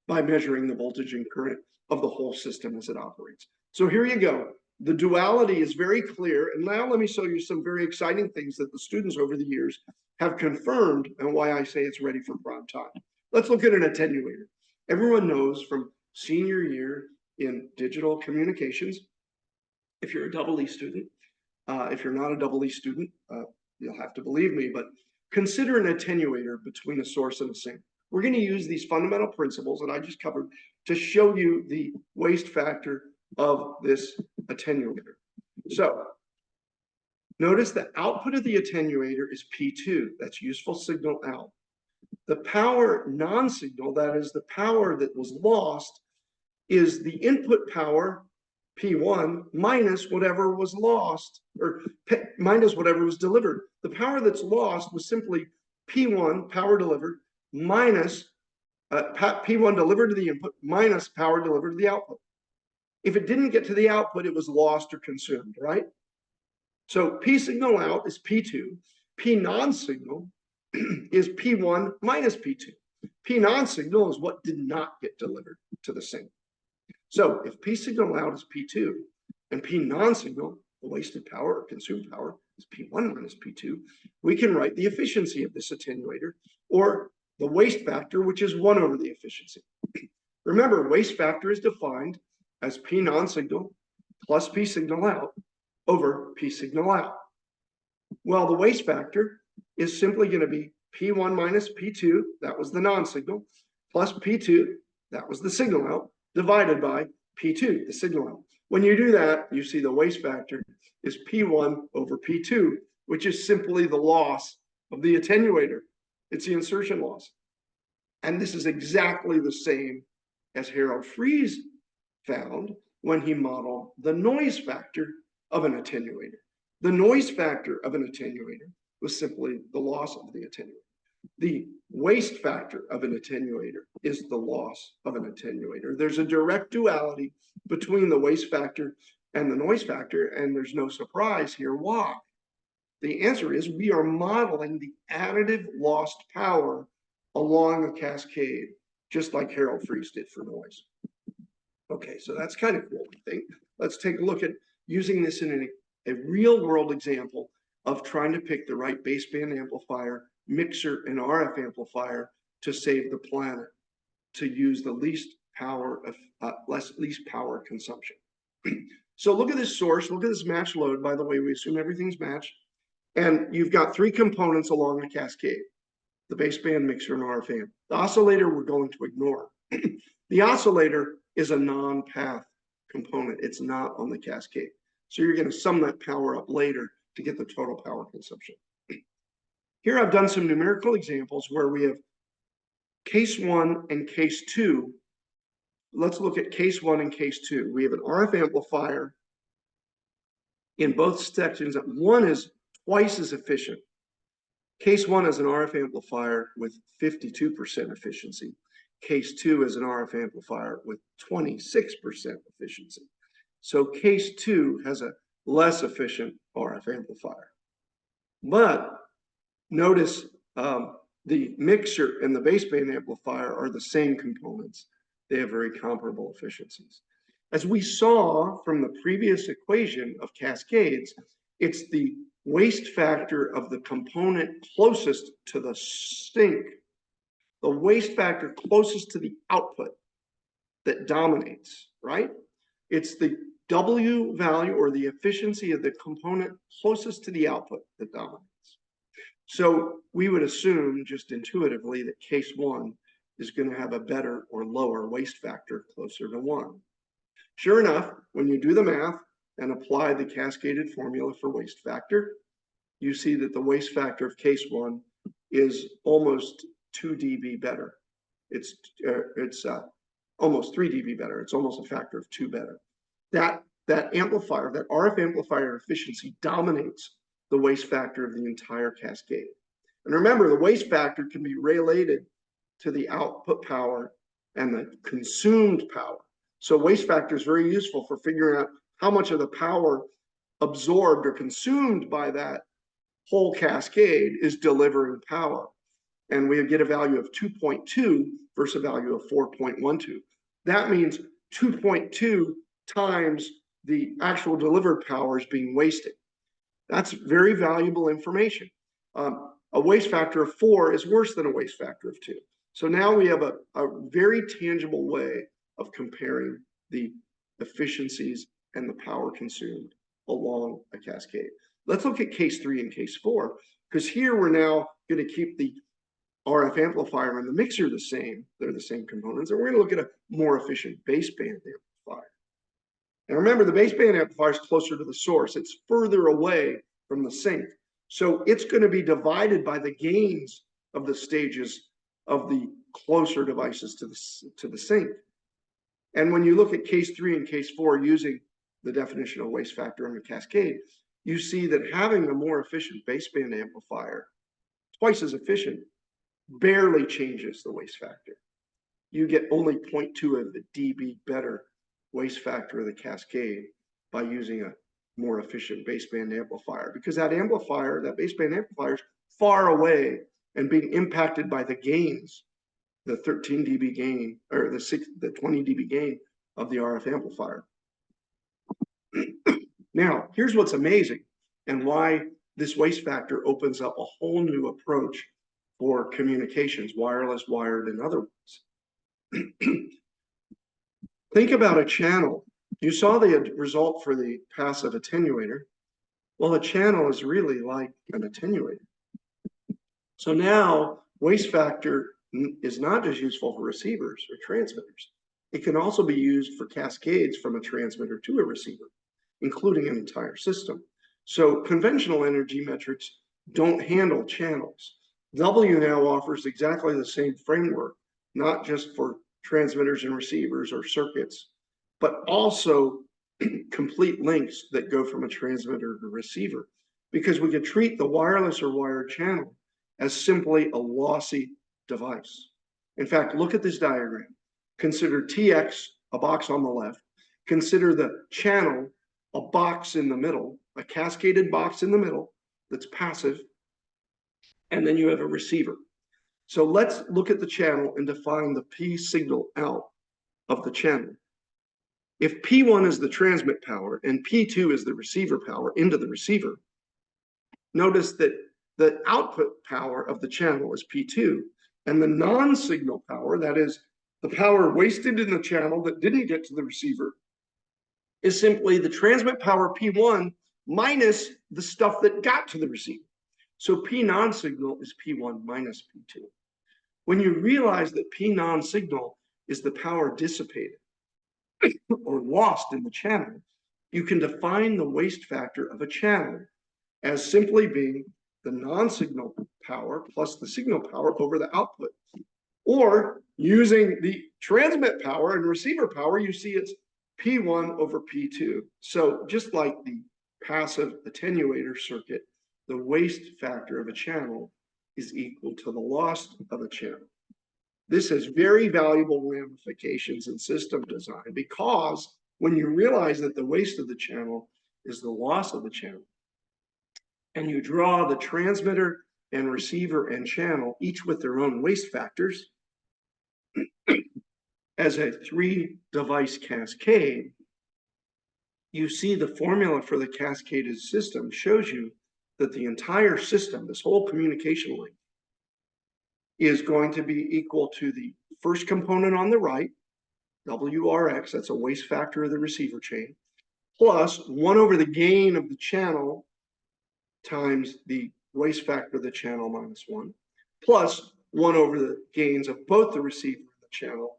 by measuring the voltage and current of the whole system as it operates. So here you go. The duality is very clear. And now let me show you some very exciting things that the students over the years have confirmed and why I say it's ready for prime time. Let's look at an attenuator. Everyone knows from senior year in digital communications, if you're a double E student, if you're not a double E student, you'll have to believe me, but consider an attenuator between a source and a sink. We're going to use these fundamental principles that I just covered to show you the waste factor of this attenuator. So notice the output of the attenuator is P2, that's useful signal out. The power non-signal, that is the power that was lost, is the input power, P1, minus whatever was lost, or minus whatever was delivered. The power that's lost was simply P1, power delivered, minus P1 delivered to the input, minus power delivered to the output. If it didn't get to the output, it was lost or consumed, right? So P signal out is P2. P non-signal is P1 minus P2. P non-signal is what did not get delivered to the sink. So if P signal out is P2 and P non-signal, the wasted power or consumed power, is P1 minus P2, we can write the efficiency of this attenuator, or the waste factor, which is 1 over the efficiency. Remember, waste factor is defined as P non-signal plus P signal out over P signal out. Well, the waste factor is simply going to be P1 minus P2, that was the non-signal, plus P2, that was the signal out, divided by P2, the signal out. When you do that, you see the waste factor is P1 over P2, which is simply the loss of the attenuator. It's the insertion loss. And this is exactly the same as Harold Friis found when he modeled the noise factor of an attenuator. The noise factor of an attenuator was simply the loss of the attenuator. The waste factor of an attenuator is the loss of an attenuator. There's a direct duality between the waste factor and the noise factor, and there's no surprise here. Why? The answer is we are modeling the additive lost power along a cascade, just like Harold Friis did for noise. Okay, so that's kind of cool, I think. Let's take a look at using this in a real world example of trying to pick the right baseband amplifier, mixer, and RF amplifier to save the planet, to use the least power consumption. So look at this source, look at this match load. By the way, we assume everything's matched. And you've got 3 components along the cascade: the baseband, mixer, and RF amp. The oscillator we're going to ignore. The oscillator is a non-path component. It's not on the cascade. So you're going to sum that power up later to get the total power consumption. Here I've done some numerical examples where we have case 1 and case 2. Let's look at case 1 and case 2. We have an RF amplifier in both sections. One is twice as efficient. Case 1 is an RF amplifier with 52% efficiency. Case 2 is an RF amplifier with 26% efficiency. So case 2 has a less efficient RF amplifier. But notice the mixer and the baseband amplifier are the same components. They have very comparable efficiencies. As we saw from the previous equation of cascades, it's the waste factor of the component closest to the sink, the waste factor closest to the output, that dominates, right? It's the W value, or the efficiency of the component closest to the output, that dominates. So we would assume just intuitively that case 1 is going to have a better or lower waste factor closer to 1. Sure enough, when you do the math and apply the cascaded formula for waste factor, you see that the waste factor of case 1 is almost 2 dB better. It's almost 3 dB better. It's almost a factor of 2 better. That amplifier, that RF amplifier efficiency, dominates the waste factor of the entire cascade. And remember, the waste factor can be related to the output power and the consumed power. So waste factor is very useful for figuring out how much of the power absorbed or consumed by that whole cascade is delivering power. And we get a value of 2.2 versus a value of 4.12. That means 2.2 times the actual delivered power is being wasted. That's very valuable information. A waste factor of 4 is worse than a waste factor of 2. So now we have a very tangible way of comparing the efficiencies and the power consumed along a cascade. Let's look at case 3 and case 4, because here we're now going to keep the RF amplifier and the mixer the same. They're the same components. And we're going to look at a more efficient baseband amplifier. And remember, the baseband amplifier is closer to the source. It's further away from the sink. So it's going to be divided by the gains of the stages of the closer devices to the sink. And when you look at case 3 and case 4 using the definition of waste factor on the cascade, you see that having a more efficient baseband amplifier, twice as efficient, barely changes the waste factor. You get only 0.2 of the dB better waste factor of the cascade by using a more efficient baseband amplifier, because that amplifier, that baseband amplifier, is far away and being impacted by the gains, the 13 dB gain or the 20 dB gain of the RF amplifier. Now, here's what's amazing and why this waste factor opens up a whole new approach for communications, wireless, wired, and otherwise. Think about a channel. You saw the result for the passive attenuator. Well, a channel is really like an attenuator. So now waste factor is not just useful for receivers or transmitters. It can also be used for cascades from a transmitter to a receiver, including an entire system. So conventional energy metrics don't handle channels. W now offers exactly the same framework, not just for transmitters and receivers or circuits, but also complete links that go from a transmitter to receiver, because we could treat the wireless or wired channel as simply a lossy device. In fact, look at this diagram. Consider TX, a box on the left. Consider the channel, a box in the middle, a cascaded box in the middle that's passive, and then you have a receiver. So let's look at the channel and define the P signal out of the channel. If P1 is the transmit power and P2 is the receiver power into the receiver, notice that the output power of the channel is P2, and the non-signal power, that is the power wasted in the channel that didn't get to the receiver, is simply the transmit power P1 minus the stuff that got to the receiver. So P non-signal is P1 minus P2. When you realize that P non-signal is the power dissipated or lost in the channel, you can define the waste factor of a channel as simply being the non-signal power plus the signal power over the output. Or using the transmit power and receiver power, you see it's P1 over P2. So just like the passive attenuator circuit, the waste factor of a channel is equal to the loss of a channel. This has very valuable ramifications in system design, because when you realize that the waste of the channel is the loss of the channel, and you draw the transmitter and receiver and channel, each with their own waste factors, as a 3-device cascade, you see the formula for the cascaded system shows you that the entire system, this whole communication link, is going to be equal to the first component on the right, WRX, that's a waste factor of the receiver chain, plus 1 over the gain of the channel times the waste factor of the channel minus 1, plus 1 over the gains of both the receiver and the channel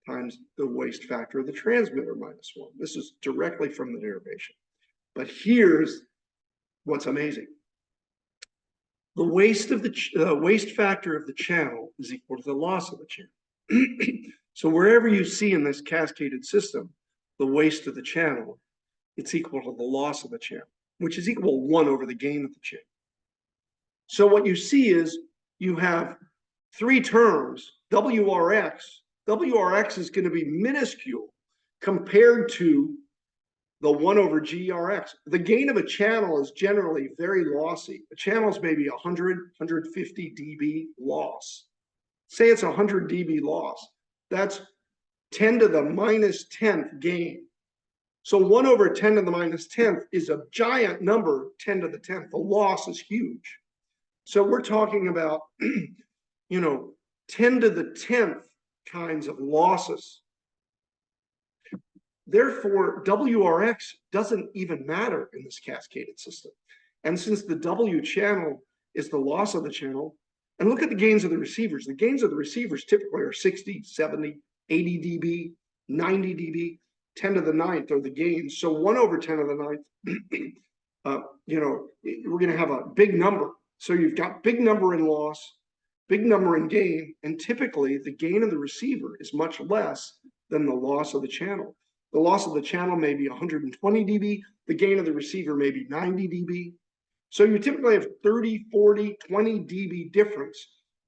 times the waste factor of the transmitter minus 1. This is directly from the derivation. But here's what's amazing. The waste factor of the channel is equal to the loss of the channel. So wherever you see in this cascaded system the waste of the channel, it's equal to the loss of the channel, which is equal to 1 over the gain of the channel. So what you see is you have 3 terms, WRX. WRX is going to be minuscule compared to the 1 over GRX. The gain of a channel is generally very lossy. A channel is maybe 100, 150 dB loss. Say it's 100 dB loss. That's 10 to the minus 10th gain. So 1 over 10 to the minus 10th is a giant number, 10 to the 10th. The loss is huge. So we're talking about, 10 to the 10th kinds of losses. Therefore, WRX doesn't even matter in this cascaded system. And since the W channel is the loss of the channel, and look at the gains of the receivers. The gains of the receivers typically are 60, 70, 80 dB, 90 dB, 10 to the 9th are the gains. So 1 over 10 to the 9th, we're going to have a big number. So you've got big number in loss, big number in gain, and typically the gain of the receiver is much less than the loss of the channel. The loss of the channel may be 120 dB. The gain of the receiver may be 90 dB. So you typically have 30, 40, 20 dB difference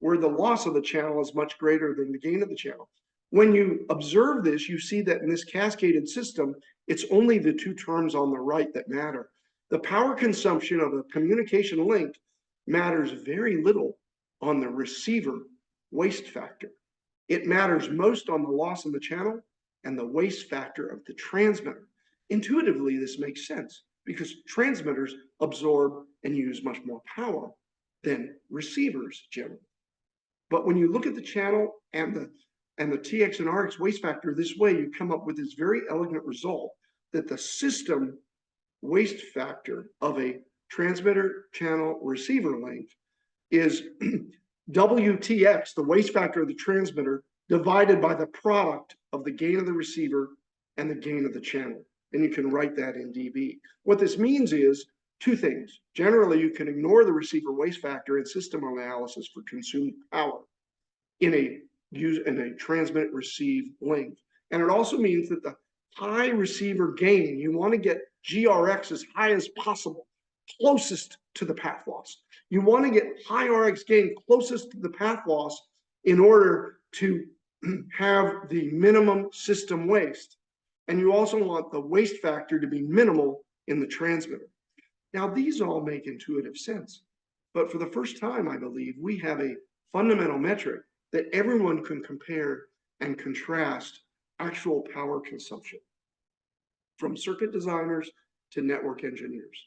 where the loss of the channel is much greater than the gain of the channel. When you observe this, you see that in this cascaded system, it's only the two terms on the right that matter. The power consumption of a communication link matters very little on the receiver waste factor. It matters most on the loss of the channel and the waste factor of the transmitter. Intuitively, this makes sense because transmitters absorb and use much more power than receivers generally. But when you look at the channel and the TX and RX waste factor this way, you come up with this very elegant result that the system waste factor of a transmitter channel receiver link is WTX, the waste factor of the transmitter, divided by the product of the gain of the receiver and the gain of the channel. And you can write that in dB. What this means is two things. Generally, you can ignore the receiver waste factor in system analysis for consumed power in a transmit receive link. And it also means that the high receiver gain, you want to get GRX as high as possible, closest to the path loss. You want to get high RX gain closest to the path loss in order to have the minimum system waste. And you also want the waste factor to be minimal in the transmitter. Now, these all make intuitive sense. But for the first time, I believe, we have a fundamental metric that everyone can compare and contrast actual power consumption, from circuit designers to network engineers.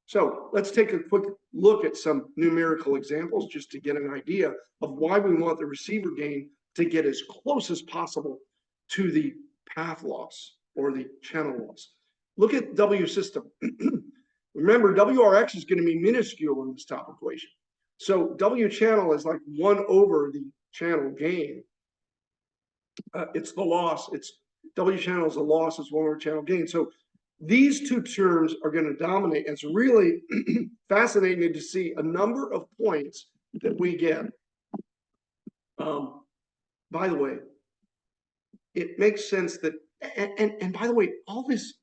So let's take a quick look at some numerical examples just to get an idea of why we want the receiver gain to get as close as possible to the path loss or the channel loss. Look at W system. Remember, WRX is going to be minuscule in this top equation. So W channel is like 1 over the channel gain. It's the loss. It's W channel is the loss, it's 1 over channel gain. So these two terms are going to dominate. It's really fascinating to see a number of points that we get. By the way, it makes sense that, and by the way, all this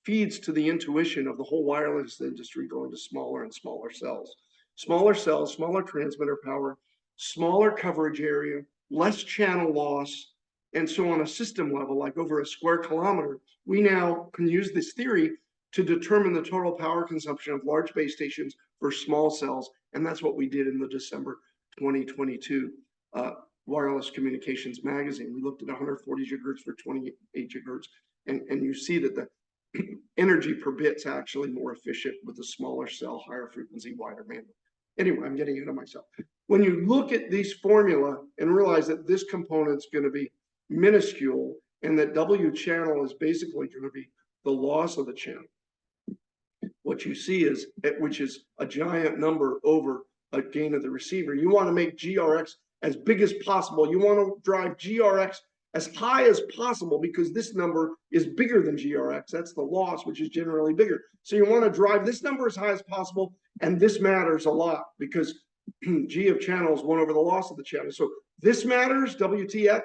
feeds to the intuition of the whole wireless industry going to smaller and smaller cells. Smaller cells, smaller transmitter power, smaller coverage area, less channel loss. And so on a system level, like over a square kilometer, we now can use this theory to determine the total power consumption of large base stations for small cells. And that's what we did in the December 2022 Wireless Communications magazine. We looked at 140 gigahertz for 28 gigahertz. And you see that the energy per bit's actually more efficient with a smaller cell, higher frequency, wider bandwidth. Anyway, I'm getting ahead of myself. When you look at these formula and realize that this component's going to be minuscule and that W channel is basically going to be the loss of the channel, what you see is, which is a giant number over a gain of the receiver. You want to make GRX as big as possible. You want to drive GRX as high as possible because this number is bigger than GRX. That's the loss, which is generally bigger. So you want to drive this number as high as possible, and this matters a lot because G of channel is 1 over the loss of the channel. So this matters, WTX,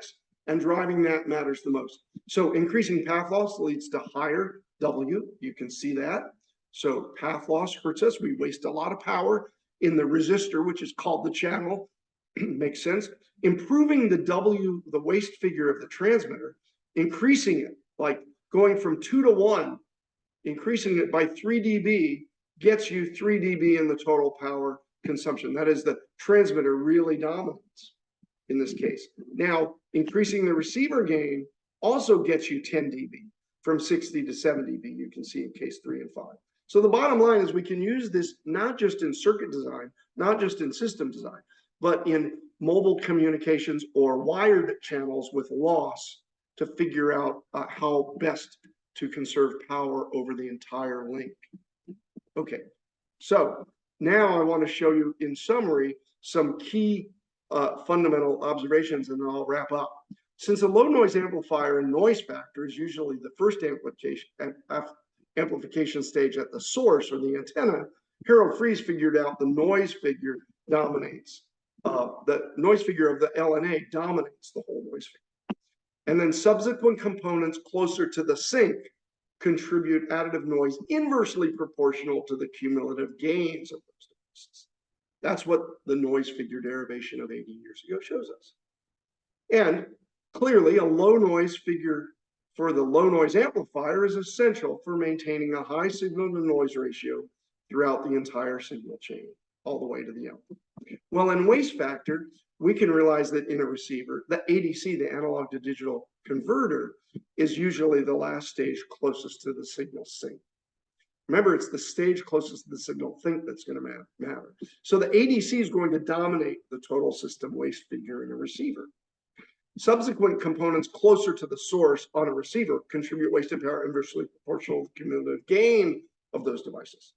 and driving that matters the most. So increasing path loss leads to higher W. You can see that. So path loss hurts us. We waste a lot of power in the resistor, which is called the channel. Makes sense. Improving the W, the waste figure of the transmitter, increasing it, like going from 2 to 1, increasing it by 3 dB gets you 3 dB in the total power consumption. That is, the transmitter really dominates in this case. Now, increasing the receiver gain also gets you 10 dB from 60 to 7 dB, you can see in case 3 and 5. So the bottom line is we can use this not just in circuit design, not just in system design, but in mobile communications or wired channels with loss to figure out how best to conserve power over the entire link. Okay, so now I want to show you in summary some key fundamental observations, and then I'll wrap up. Since a low noise amplifier and noise factor is usually the first amplification stage at the source or the antenna, Harold Friis figured out the noise figure dominates. The noise figure of the LNA dominates the whole noise figure. And then subsequent components closer to the sink contribute additive noise inversely proportional to the cumulative gains of those devices. That's what the noise figure derivation of 80 years ago shows us. And clearly, a low noise figure for the low noise amplifier is essential for maintaining a high signal to noise ratio throughout the entire signal chain, all the way to the output. Well, in waste factor, we can realize that in a receiver, the ADC, the analog to digital converter, is usually the last stage closest to the signal sink. Remember, it's the stage closest to the signal sink that's going to matter. So the ADC is going to dominate the total system waste figure in a receiver. Subsequent components closer to the source on a receiver contribute wasted power inversely proportional to the cumulative gain of those devices.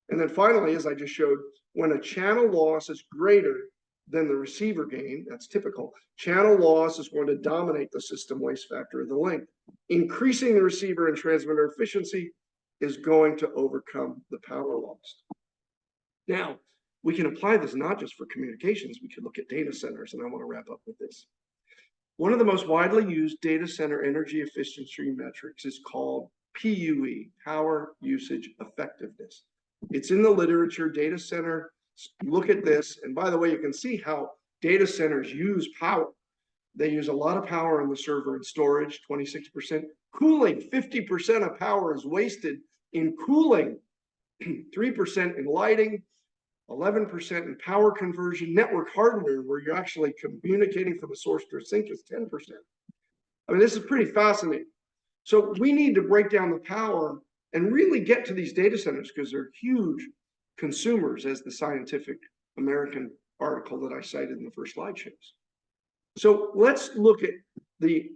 And then finally, as I just showed, when a channel loss is greater than the receiver gain, that's typical, channel loss is going to dominate the system waste factor of the link. Increasing the receiver and transmitter efficiency is going to overcome the power lost. Now, we can apply this not just for communications, we could look at data centers, and I want to wrap up with this. One of the most widely used data center energy efficiency metrics is called PUE, power usage effectiveness. It's in the literature. Data center, look at this, and by the way, you can see how data centers use power. They use a lot of power in the server and storage, 26%. Cooling, 50% of power is wasted in cooling, 3% in lighting, 11% in power conversion. Network hardware, where you're actually communicating from a source to a sink, is 10%. I mean, this is pretty fascinating. So we need to break down the power and really get to these data centers because they're huge consumers, as the Scientific American article that I cited in the first slide shows. So let's look at the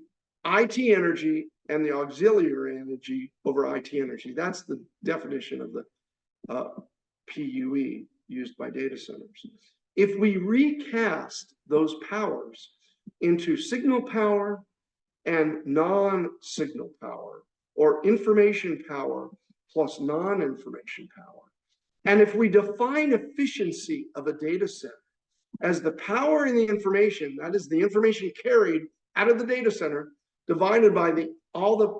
IT energy and the auxiliary energy over IT energy. That's the definition of the PUE used by data centers. If we recast those powers into signal power and non-signal power, or information power plus non-information power, and if we define efficiency of a data center as the power in the information, that is the information carried out of the data center, divided by all the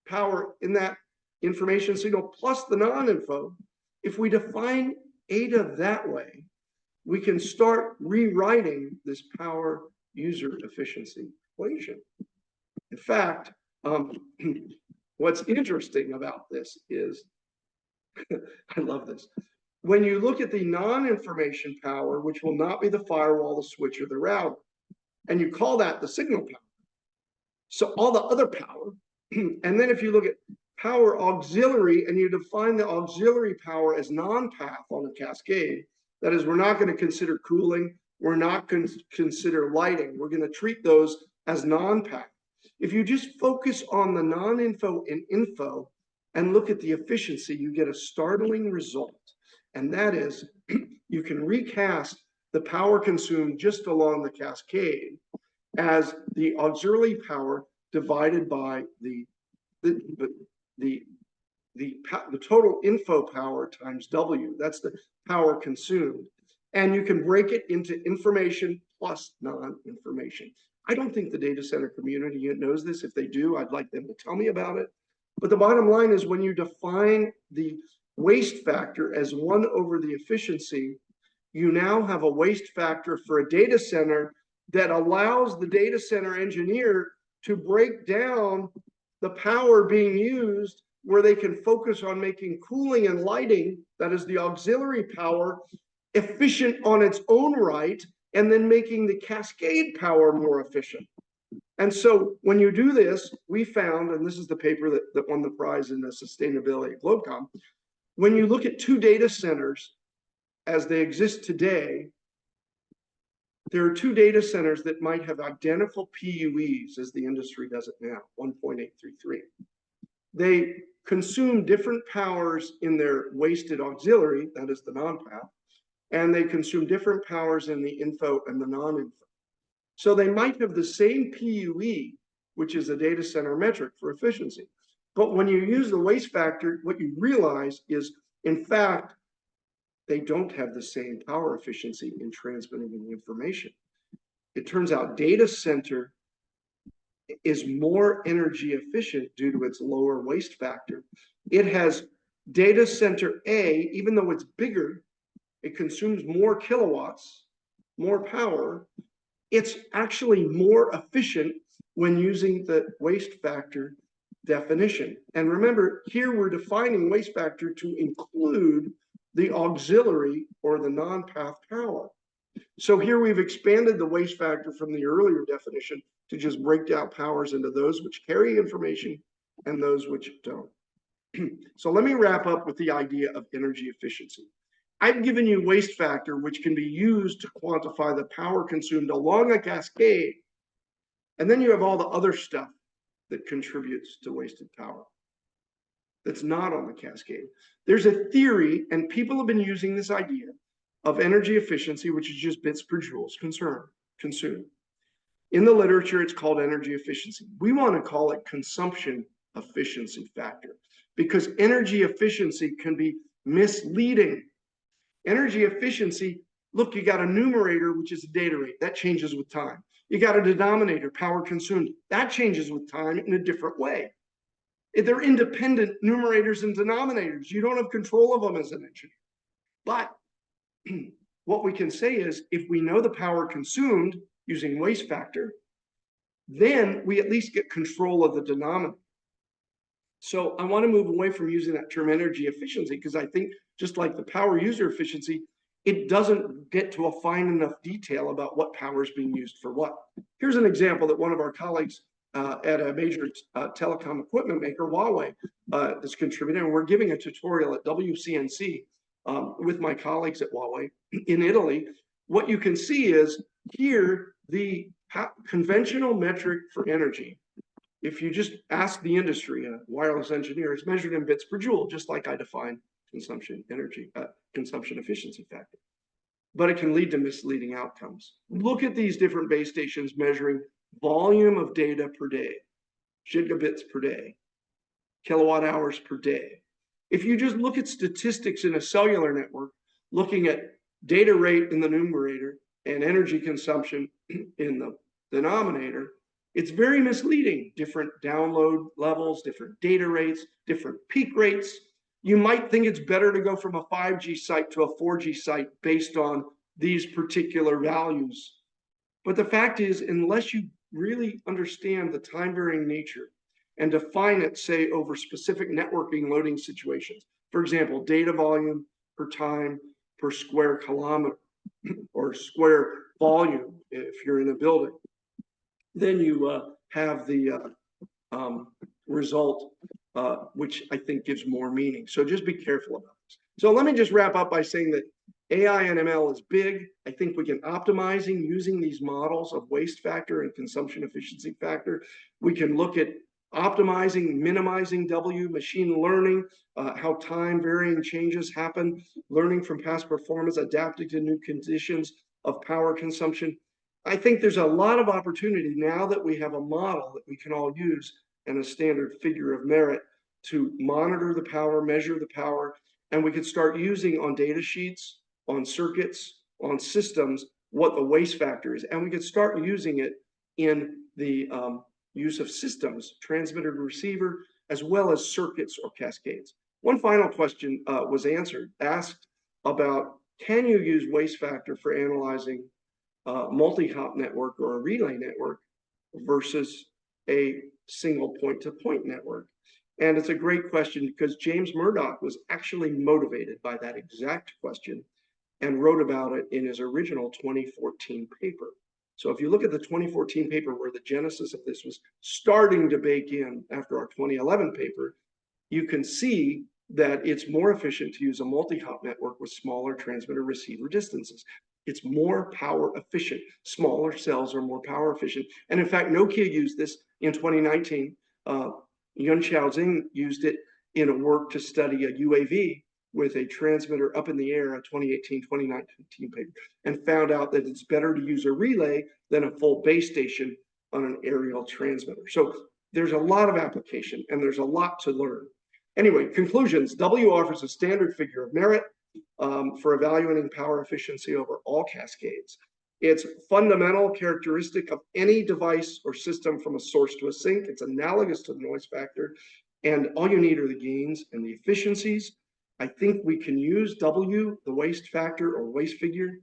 power in that information signal plus the non-info, if we define ADA that way, we can start rewriting this power user efficiency equation. In fact, what's interesting about this is, I love this. When you look at the non-information power, which will not be the firewall, the switch, or the router, and you call that the signal power, so all the other power, and then if you look at power auxiliary and you define the auxiliary power as non-path on a cascade, that is, we're not going to consider cooling, we're not going to consider lighting, we're going to treat those as non-path. If you just focus on the non-info and info and look at the efficiency, you get a startling result. And that is, you can recast the power consumed just along the cascade as the auxiliary power divided by the total info power times W. That's the power consumed. And you can break it into information plus non-information. I don't think the data center community knows this. If they do, I'd like them to tell me about it. But the bottom line is, when you define the waste factor as 1 over the efficiency, you now have a waste factor for a data center that allows the data center engineer to break down the power being used where they can focus on making cooling and lighting, that is the auxiliary power, efficient on its own right, and then making the cascade power more efficient. And so when you do this, we found, and this is the paper that won the prize in the sustainability at GlobeCom, when you look at two data centers as they exist today, there are two data centers that might have identical PUEs as the industry does it now, 1.833. They consume different powers in their wasted auxiliary, that is the non-path, and they consume different powers in the info and the non-info. So they might have the same PUE, which is a data center metric for efficiency. But when you use the waste factor, what you realize is, in fact, they don't have the same power efficiency in transmitting the information. It turns out data center is more energy efficient due to its lower waste factor. It has data center A, even though it's bigger, it consumes more kilowatts, more power. It's actually more efficient when using the waste factor definition. And remember, here we're defining waste factor to include the auxiliary or the non-path power. So here we've expanded the waste factor from the earlier definition to just break down powers into those which carry information and those which don't. So let me wrap up with the idea of energy efficiency. I've given you waste factor, which can be used to quantify the power consumed along a cascade. And then you have all the other stuff that contributes to wasted power that's not on the cascade. There's a theory, and people have been using this idea of energy efficiency, which is just bits per joules consumed. In the literature, it's called energy efficiency. We want to call it consumption efficiency factor because energy efficiency can be misleading. Energy efficiency, look, you got a numerator, which is the data rate. That changes with time. You got a denominator, power consumed. That changes with time in a different way. They're independent numerators and denominators. You don't have control of them as an engineer. But what we can say is, if we know the power consumed using waste factor, then we at least get control of the denominator. So I want to move away from using that term energy efficiency because I think just like the power user efficiency, it doesn't get to a fine enough detail about what power is being used for what. Here's an example that one of our colleagues at a major telecom equipment maker, Huawei, is contributing. And we're giving a tutorial at WCNC with my colleagues at Huawei in Italy. What you can see is here, the conventional metric for energy. If you just ask the industry, a wireless engineer, it's measured in bits per joule, just like I define consumption efficiency factor. But it can lead to misleading outcomes. Look at these different base stations measuring volume of data per day, gigabits per day, kilowatt hours per day. If you just look at statistics in a cellular network, looking at data rate in the numerator and energy consumption in the denominator, it's very misleading. Different download levels, different data rates, different peak rates. You might think it's better to go from a 5G site to a 4G site based on these particular values. But the fact is, unless you really understand the time-varying nature and define it, say, over specific networking loading situations, for example, data volume per time per square kilometer or square volume if you're in a building, then you have the result, which I think gives more meaning. So just be careful about this. So let me just wrap up by saying that AI and ML is big. I think we can optimizing using these models of waste factor and consumption efficiency factor. We can look at optimizing, minimizing W, machine learning, how time varying changes happen, learning from past performance, adapting to new conditions of power consumption. I think there's a lot of opportunity now that we have a model that we can all use and a standard figure of merit to monitor the power, measure the power, and we could start using on data sheets, on circuits, on systems, what the waste factor is. And we could start using it in the use of systems, transmitter to receiver, as well as circuits or cascades. One final question was asked about, can you use waste factor for analyzing multi-hop network or a relay network versus a single point-to-point network? And it's a great question because James Murdoch was actually motivated by that exact question and wrote about it in his original 2014 paper. So if you look at the 2014 paper where the genesis of this was starting to bake in after our 2011 paper, you can see that it's more efficient to use a multi-hop network with smaller transmitter-receiver distances. It's more power efficient. Smaller cells are more power efficient. And in fact, Nokia used this in 2019. Yun Xiaozing used it in a work to study a UAV with a transmitter up in the air, a 2018-2019 paper, and found out that it's better to use a relay than a full base station on an aerial transmitter. So there's a lot of application and there's a lot to learn. Anyway, conclusions. W offers a standard figure of merit for evaluating power efficiency over all cascades. It's fundamental characteristic of any device or system from a source to a sink. It's analogous to the noise factor. And all you need are the gains and the efficiencies. I think we can use W, the waste factor or waste figure,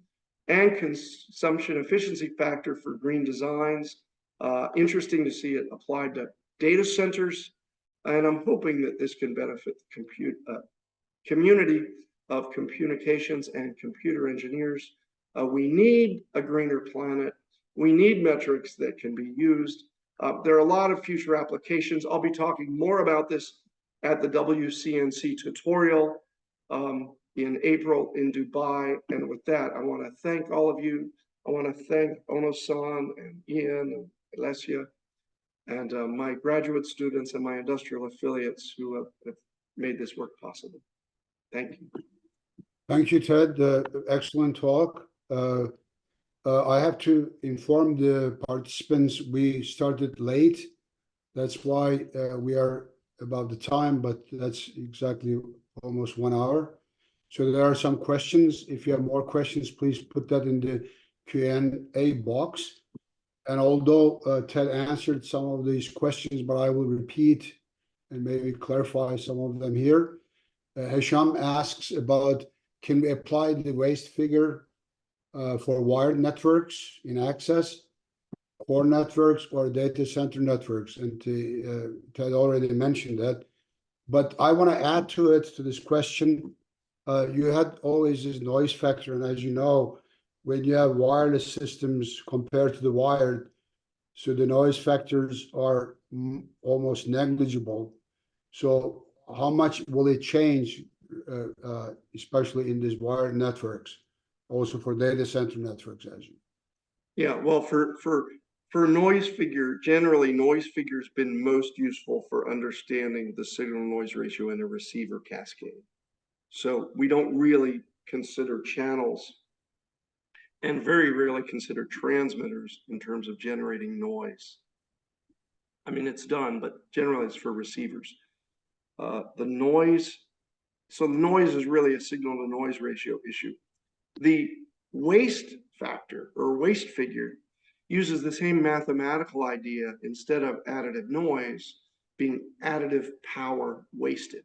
and consumption efficiency factor for green designs. Interesting to see it applied to data centers. And I'm hoping that this can benefit the community of communications and computer engineers. We need a greener planet. We need metrics that can be used. There are a lot of future applications. I'll be talking more about this at the WCNC tutorial in April in Dubai. And with that, I want to thank all of you. I want to thank Ono-san and Ian and Alessia and my graduate students and my industrial affiliates who have made this work possible. Thank you. Thank you, Ted. Excellent talk. I have to inform the participants we started late. That's why we are about the time, but that's exactly almost 1 hour. So there are some questions. If you have more questions, please put that in the Q&A box. And although Ted answered some of these questions, but I will repeat and maybe clarify some of them here. Hisham asks about, can we apply the waste figure for wired networks in access, core networks, or data center networks? And Ted already mentioned that. But I want to add to it, to this question. You had always this noise factor. And as you know, when you have wireless systems compared to the wired, so the noise factors are almost negligible. So how much will it change, especially in these wired networks, also for data center networks, as you? Yeah, well, for noise figure, generally noise figure's been most useful for understanding the signal noise ratio in a receiver cascade. So we don't really consider channels and very rarely consider transmitters in terms of generating noise. I mean, it's done, but generally it's for receivers. The noise is really a signal to noise ratio issue. The waste factor or waste figure uses the same mathematical idea instead of additive noise being additive power wasted.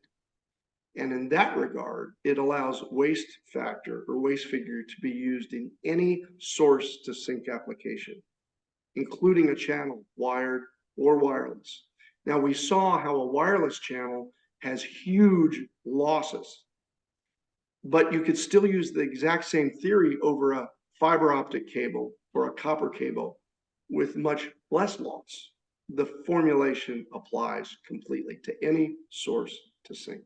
And in that regard, it allows waste factor or waste figure to be used in any source to sink application, including a channel, wired or wireless. Now, we saw how a wireless channel has huge losses, but you could still use the exact same theory over a fiber optic cable or a copper cable with much less loss. The formulation applies completely to any source to sink.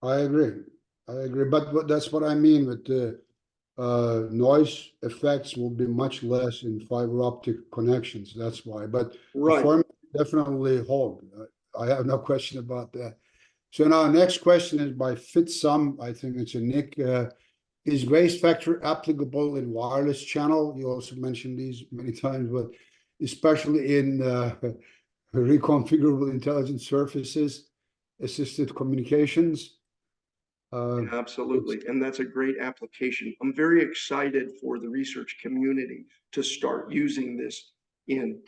I agree. But that's what I mean with the noise effects will be much less in fiber optic connections. That's why. But right. The formula definitely hold. I have no question about that. So now next question is by Fitsum. I think it's a Nick. Is waste factor applicable in wireless channel? You also mentioned these many times, but especially in reconfigurable intelligent surfaces, assisted communications. Absolutely. And that's a great application. I'm very excited for the research community to start using this in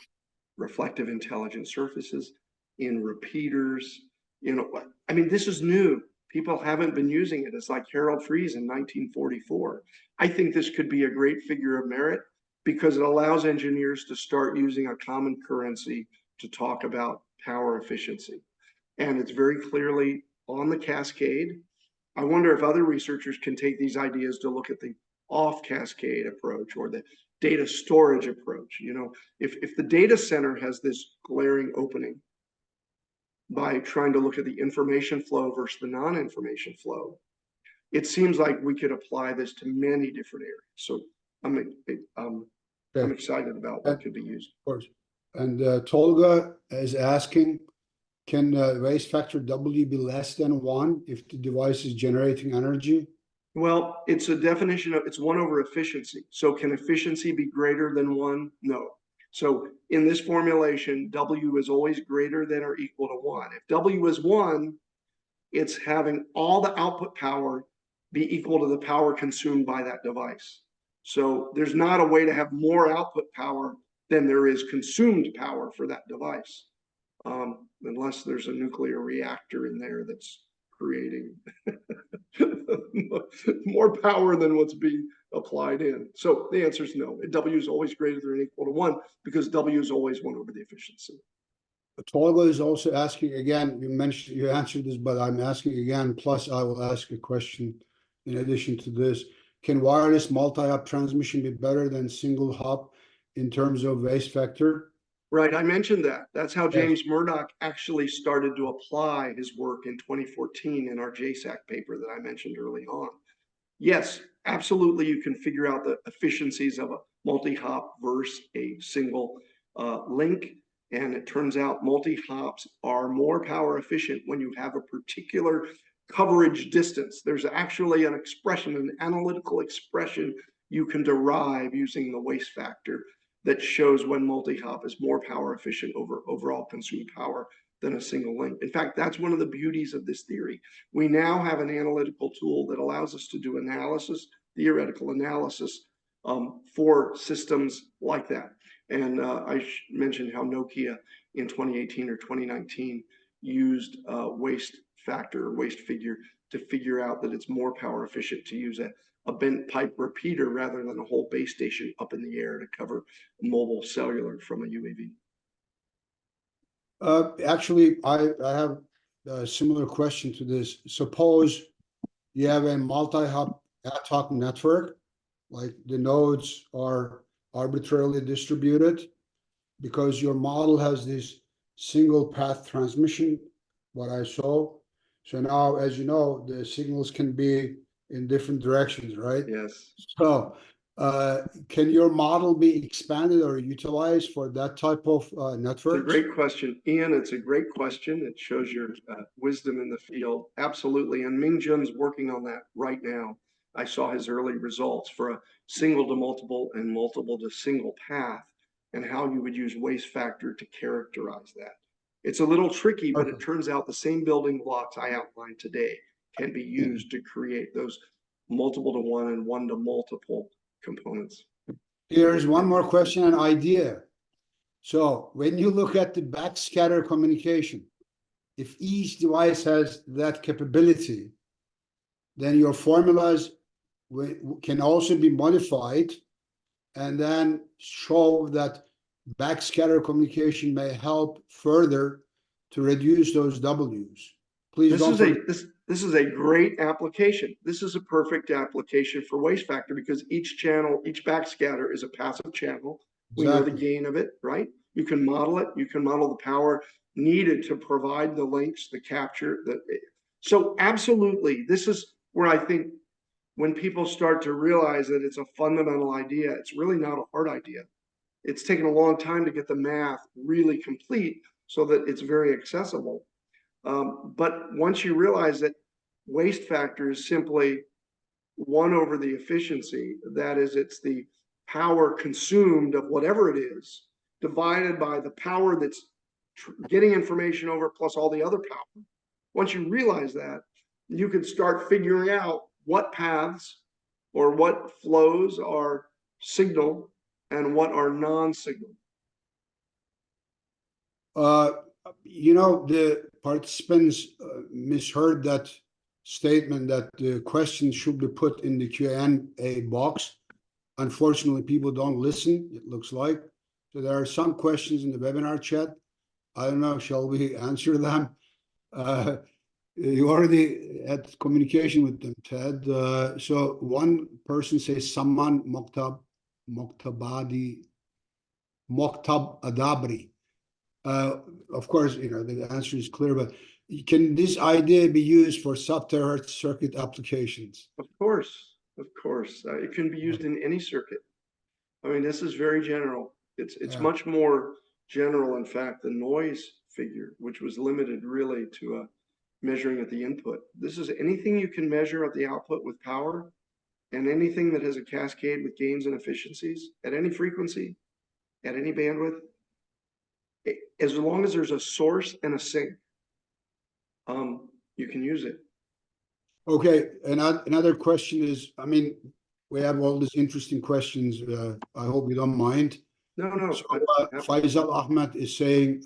reflective intelligent surfaces, in repeaters. You know, I mean, this is new. People haven't been using it. It's like Harold Friis in 1944. I think this could be a great figure of merit because it allows engineers to start using a common currency to talk about power efficiency. And it's very clearly on the cascade. I wonder if other researchers can take these ideas to look at the off cascade approach or the data storage approach. You know, if the data center has this glaring opening by trying to look at the information flow versus the non-information flow, it seems like we could apply this to many different areas. So I'm excited about what could be used. Of course. And Tolga is asking, can waste factor W be less than 1 if the device is generating energy? Well, it's a definition of, it's 1 over efficiency. So can efficiency be greater than 1? No. So in this formulation, W is always greater than or equal to 1. If W is 1, it's having all the output power be equal to the power consumed by that device. So there's not a way to have more output power than there is consumed power for that device, unless there's a nuclear reactor in there that's creating more power than what's being applied in. So the answer is no. W is always greater than or equal to 1 because W is always 1 over the efficiency. Tolga is also asking again, you answered this, but I'm asking again, plus I will ask a question in addition to this. Can wireless multi-hop transmission be better than single hop in terms of waste factor? Right, I mentioned that. That's how James Murdoch actually started to apply his work in 2014 in our JSAC paper that I mentioned early on. Yes, absolutely, you can figure out the efficiencies of a multi-hop versus a single link. And it turns out multi-hops are more power efficient when you have a particular coverage distance. There's actually an expression, an analytical expression you can derive using the waste factor that shows when multi-hop is more power efficient over overall consumed power than a single link. In fact, that's one of the beauties of this theory. We now have an analytical tool that allows us to do analysis, theoretical analysis for systems like that. And I mentioned how Nokia in 2018 or 2019 used waste factor or waste figure to figure out that it's more power efficient to use a bent pipe repeater rather than a whole base station up in the air to cover mobile cellular from a UAV. Actually, I have a similar question to this. Suppose you have a multi-hop ad hoc network, like the nodes are arbitrarily distributed because your model has this single path transmission, what I saw. So now, as you know, the signals can be in different directions, right? Yes. So can your model be expanded or utilized for that type of networks? It's a great question, Ian. It's a great question. It shows your wisdom in the field. Absolutely. And Ming Jun's working on that right now. I saw his early results for a single to multiple and multiple to single path and how you would use waste factor to characterize that. It's a little tricky, but it turns out the same building blocks I outlined today can be used to create those multiple to one and one to multiple components. Here's one more question and idea. So when you look at the backscatter communication, if each device has that capability, then your formulas can also be modified and then show that backscatter communication may help further to reduce those W's. Please This is a great application. This is a perfect application for waste factor because each channel, each backscatter is a passive channel. We know the gain of it, right? You can model it. You can model the power needed to provide the links, the capture. So absolutely, this is where I think when people start to realize that it's a fundamental idea, it's really not a hard idea. It's taken a long time to get the math really complete so that it's very accessible. But once you realize that waste factor is simply 1 over the efficiency, that is, it's the power consumed of whatever it is, divided by the power that's getting information over plus all the other power. Once you realize that, you can start figuring out what paths or what flows are signal and what are non-signal. You know, the participants misheard that statement that the question should be put in the Q&A box. Unfortunately, people don't listen, it looks like. So there are some questions in the webinar chat I don't know, shall we answer them? You already had communication with them, Ted. So one person says Saman Moktabadi Moktab Adabri. Of course, the answer is clear, but can this idea be used for sub-terahertz circuit applications? Of course, it can be used in any circuit. I mean, this is very general. It's much more general, in fact, the noise figure, which was limited really to measuring at the input. This is anything you can measure at the output with power, and anything that has a cascade with gains and efficiencies at any frequency, at any bandwidth, as long as there's a source and a sink, you can use it. Okay, another question is, I mean, we have all these interesting questions. I hope you don't mind. No. So, Faisal Ahmed is saying,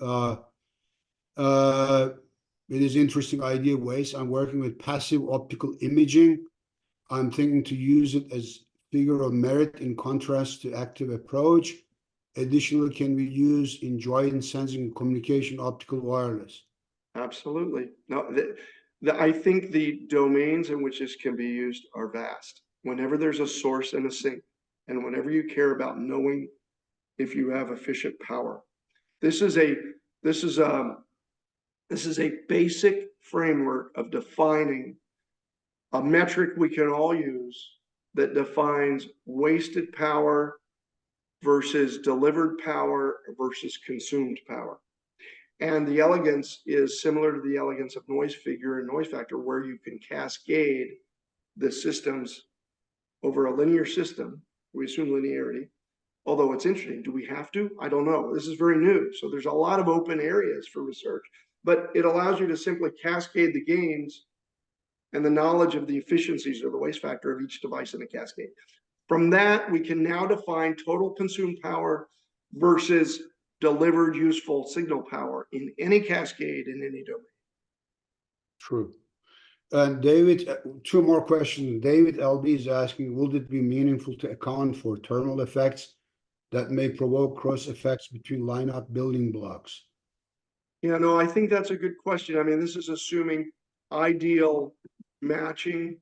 it is interesting idea ways. I'm working with passive optical imaging. I'm thinking to use it as figure of merit in contrast to active approach. Additionally, can be used in joint sensing communication optical wireless? Absolutely. No, I think the domains in which this can be used are vast. Whenever there's a source and a sink, and whenever you care about knowing if you have efficient power, this is a basic framework of defining a metric we can all use that defines wasted power versus delivered power versus consumed power. And the elegance is similar to the elegance of noise figure and noise factor, where you can cascade the systems over a linear system. We assume linearity. Although it's interesting, do we have to? I don't know. This is very new. So there's a lot of open areas for research, but it allows you to simply cascade the gains and the knowledge of the efficiencies or the waste factor of each device in a cascade. From that, we can now define total consumed power versus delivered useful signal power in any cascade in any domain. True. And David, two more questions. David LB is asking, would it be meaningful to account for thermal effects that may provoke cross effects between line-up building blocks? Yeah, no, I think that's a good question. I mean, this is assuming ideal matching.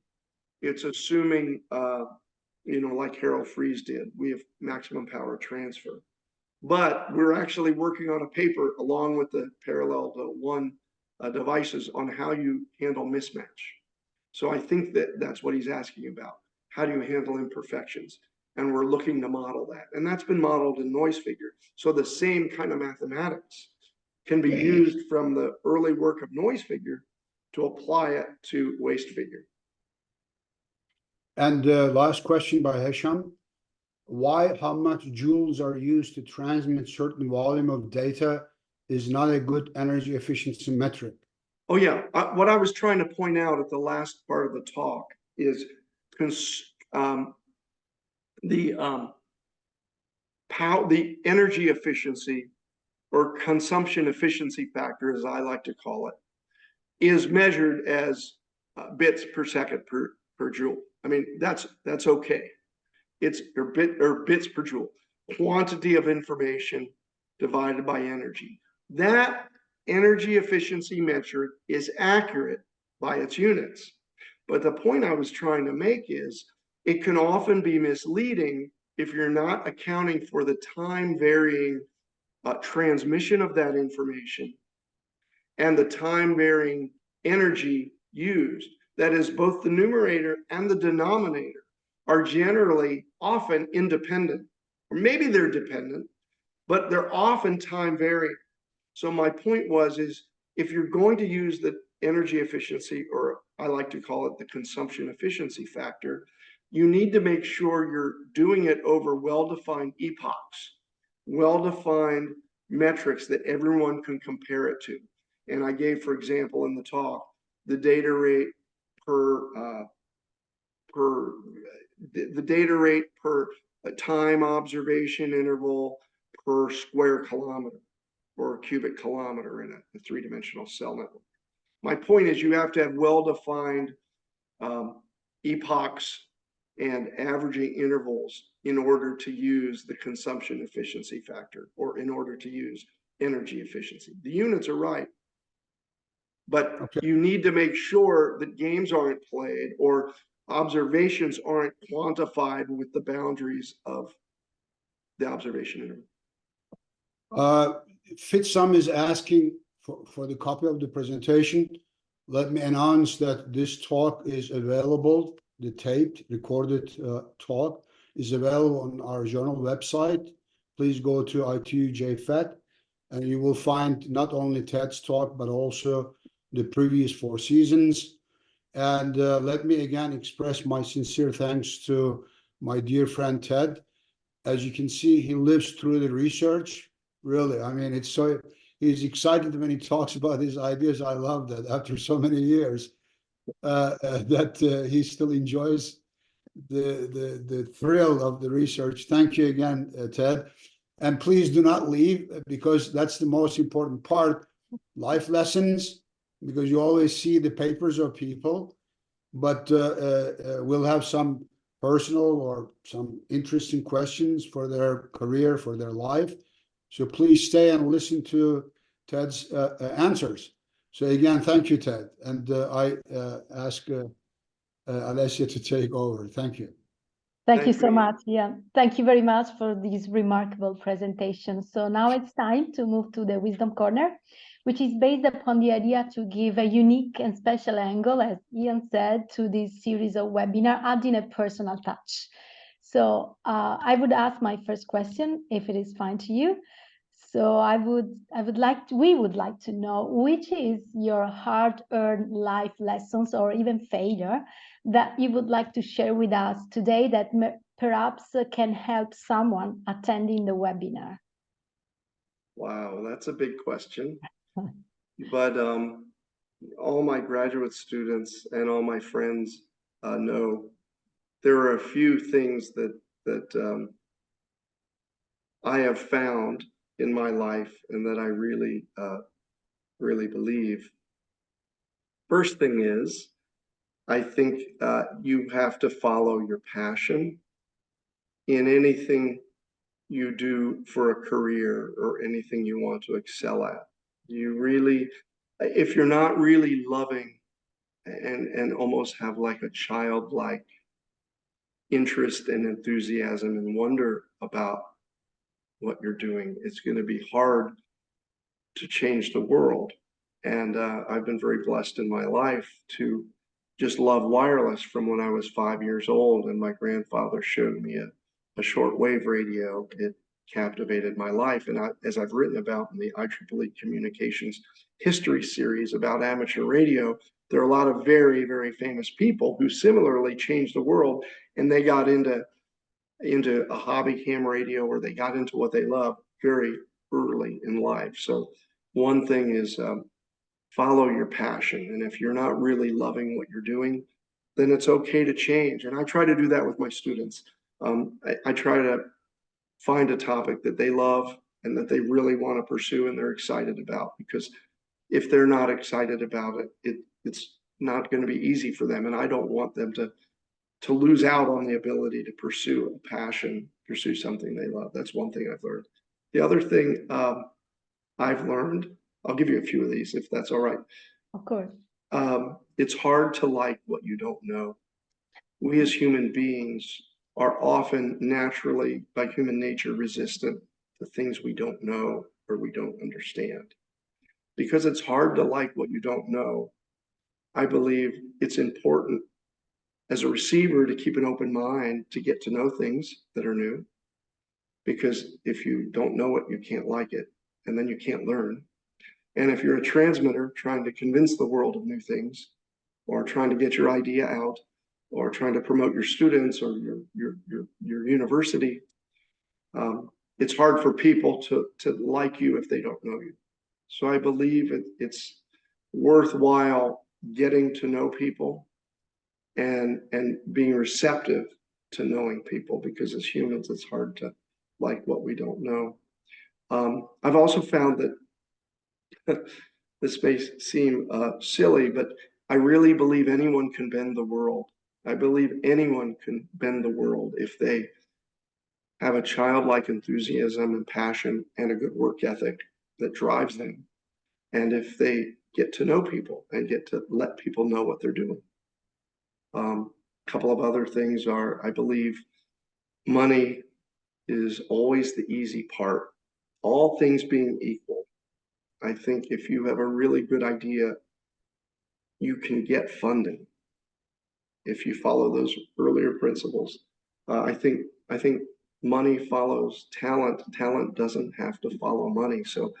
It's assuming, like Harold Friis did, we have maximum power transfer. But we're actually working on a paper along with the parallel to one devices on how you handle mismatch. So I think that's what he's asking about. How do you handle imperfections? And we're looking to model that. And that's been modeled in noise figure. So the same kind of mathematics can be used from the early work of noise figure to apply it to waste figure. And last question by Hesham. How much joules are used to transmit certain volume of data is not a good energy efficiency metric? Oh yeah, what I was trying to point out at the last part of the talk is the energy efficiency or consumption efficiency factor, as I like to call it, is measured as bits per second per joule. I mean, that's okay. It's bits per joule, quantity of information divided by energy. That energy efficiency metric is accurate by its units. But the point I was trying to make is it can often be misleading if you're not accounting for the time varying transmission of that information and the time varying energy used. That is, both the numerator and the denominator are generally often independent, or maybe they're dependent, but they're often time varying. So my point is if you're going to use the energy efficiency, or I like to call it the consumption efficiency factor, you need to make sure you're doing it over well-defined epochs, well-defined metrics that everyone can compare it to. And I gave, for example, in the talk, the data rate per time observation interval per square kilometer or cubic kilometer in a three-dimensional cell network. My point is you have to have well-defined epochs and averaging intervals in order to use the consumption efficiency factor, or in order to use energy efficiency. The units are right, but Okay. you need to make sure that games aren't played or observations aren't quantified with the boundaries of the observation interval. Fitsum is asking for the copy of the presentation. Let me announce that this talk is available, the taped, recorded talk is available on our journal website. Please go to ITU JFET, and you will find not only Ted's talk, but also the previous 4 seasons. And let me again express my sincere thanks to my dear friend Ted. As you can see, he lives through the research. Really, I mean, it's so, he's excited when he talks about his ideas. I love that after so many years, that he still enjoys the thrill of the research. Thank you again, Ted. And please do not leave, because that's the most important part. Life lessons, because you always see the papers of people, but we'll have some personal or some interesting questions for their career, for their life. So please stay and listen to Ted's answers. So again, thank you, Ted. And I ask Alessia to take over. Thank you. Thank you so much. Yeah, thank you very much for this remarkable presentation. So now it's time to move to the Wisdom Corner, which is based upon the idea to give a unique and special angle, as Ian said, to this series of webinar, adding a personal touch. So I would ask my first question, if it is fine to you. So we would like to know, which is your hard-earned life lessons or even failure that you would like to share with us today that perhaps can help someone attending the webinar? Wow, that's a big question. But all my graduate students and all my friends know there are a few things that I have found in my life and that I really, really believe. First thing is, I think you have to follow your passion in anything you do for a career or anything you want to excel at. You really, if you're not really loving and almost have like a childlike interest and enthusiasm and wonder about what you're doing, it's going to be hard to change the world. And I've been very blessed in my life to just love wireless from when I was 5 years old. And my grandfather showed me a shortwave radio. It captivated my life. And as I've written about in the IEEE Communications History series about amateur radio, there are a lot of very, very famous people who similarly changed the world, and they got into a hobby ham radio, or they got into what they love very early in life. So one thing is follow your passion. And if you're not really loving what you're doing, then it's okay to change. And I try to do that with my students. I try to find a topic that they love and that they really want to pursue and they're excited about, because if they're not excited about it, it's not going to be easy for them. And I don't want them to lose out on the ability to pursue a passion, pursue something they love. That's one thing I've learned. The other thing I've learned, I'll give you a few of these if that's all right. Of course. It's hard to like what you don't know. We as human beings are often naturally, by human nature, resistant to things we don't know or we don't understand. Because it's hard to like what you don't know, I believe it's important as a receiver to keep an open mind to get to know things that are new. Because if you don't know it, you can't like it, and then you can't learn. And if you're a transmitter trying to convince the world of new things, or trying to get your idea out, or trying to promote your students or your university, it's hard for people to like you if they don't know you. So I believe it's worthwhile getting to know people and being receptive to knowing people, because as humans, it's hard to like what we don't know. I've also found that this may seem silly, but I really believe anyone can bend the world. I believe anyone can bend the world if they have a childlike enthusiasm and passion and a good work ethic. that drives them. And if they get to know people and get to let people know what they're doing. A couple of other things are, I believe money is always the easy part. All things being equal, I think if you have a really good idea, you can get funding if you follow those earlier principles. I think money follows talent. Talent doesn't have to follow money. So,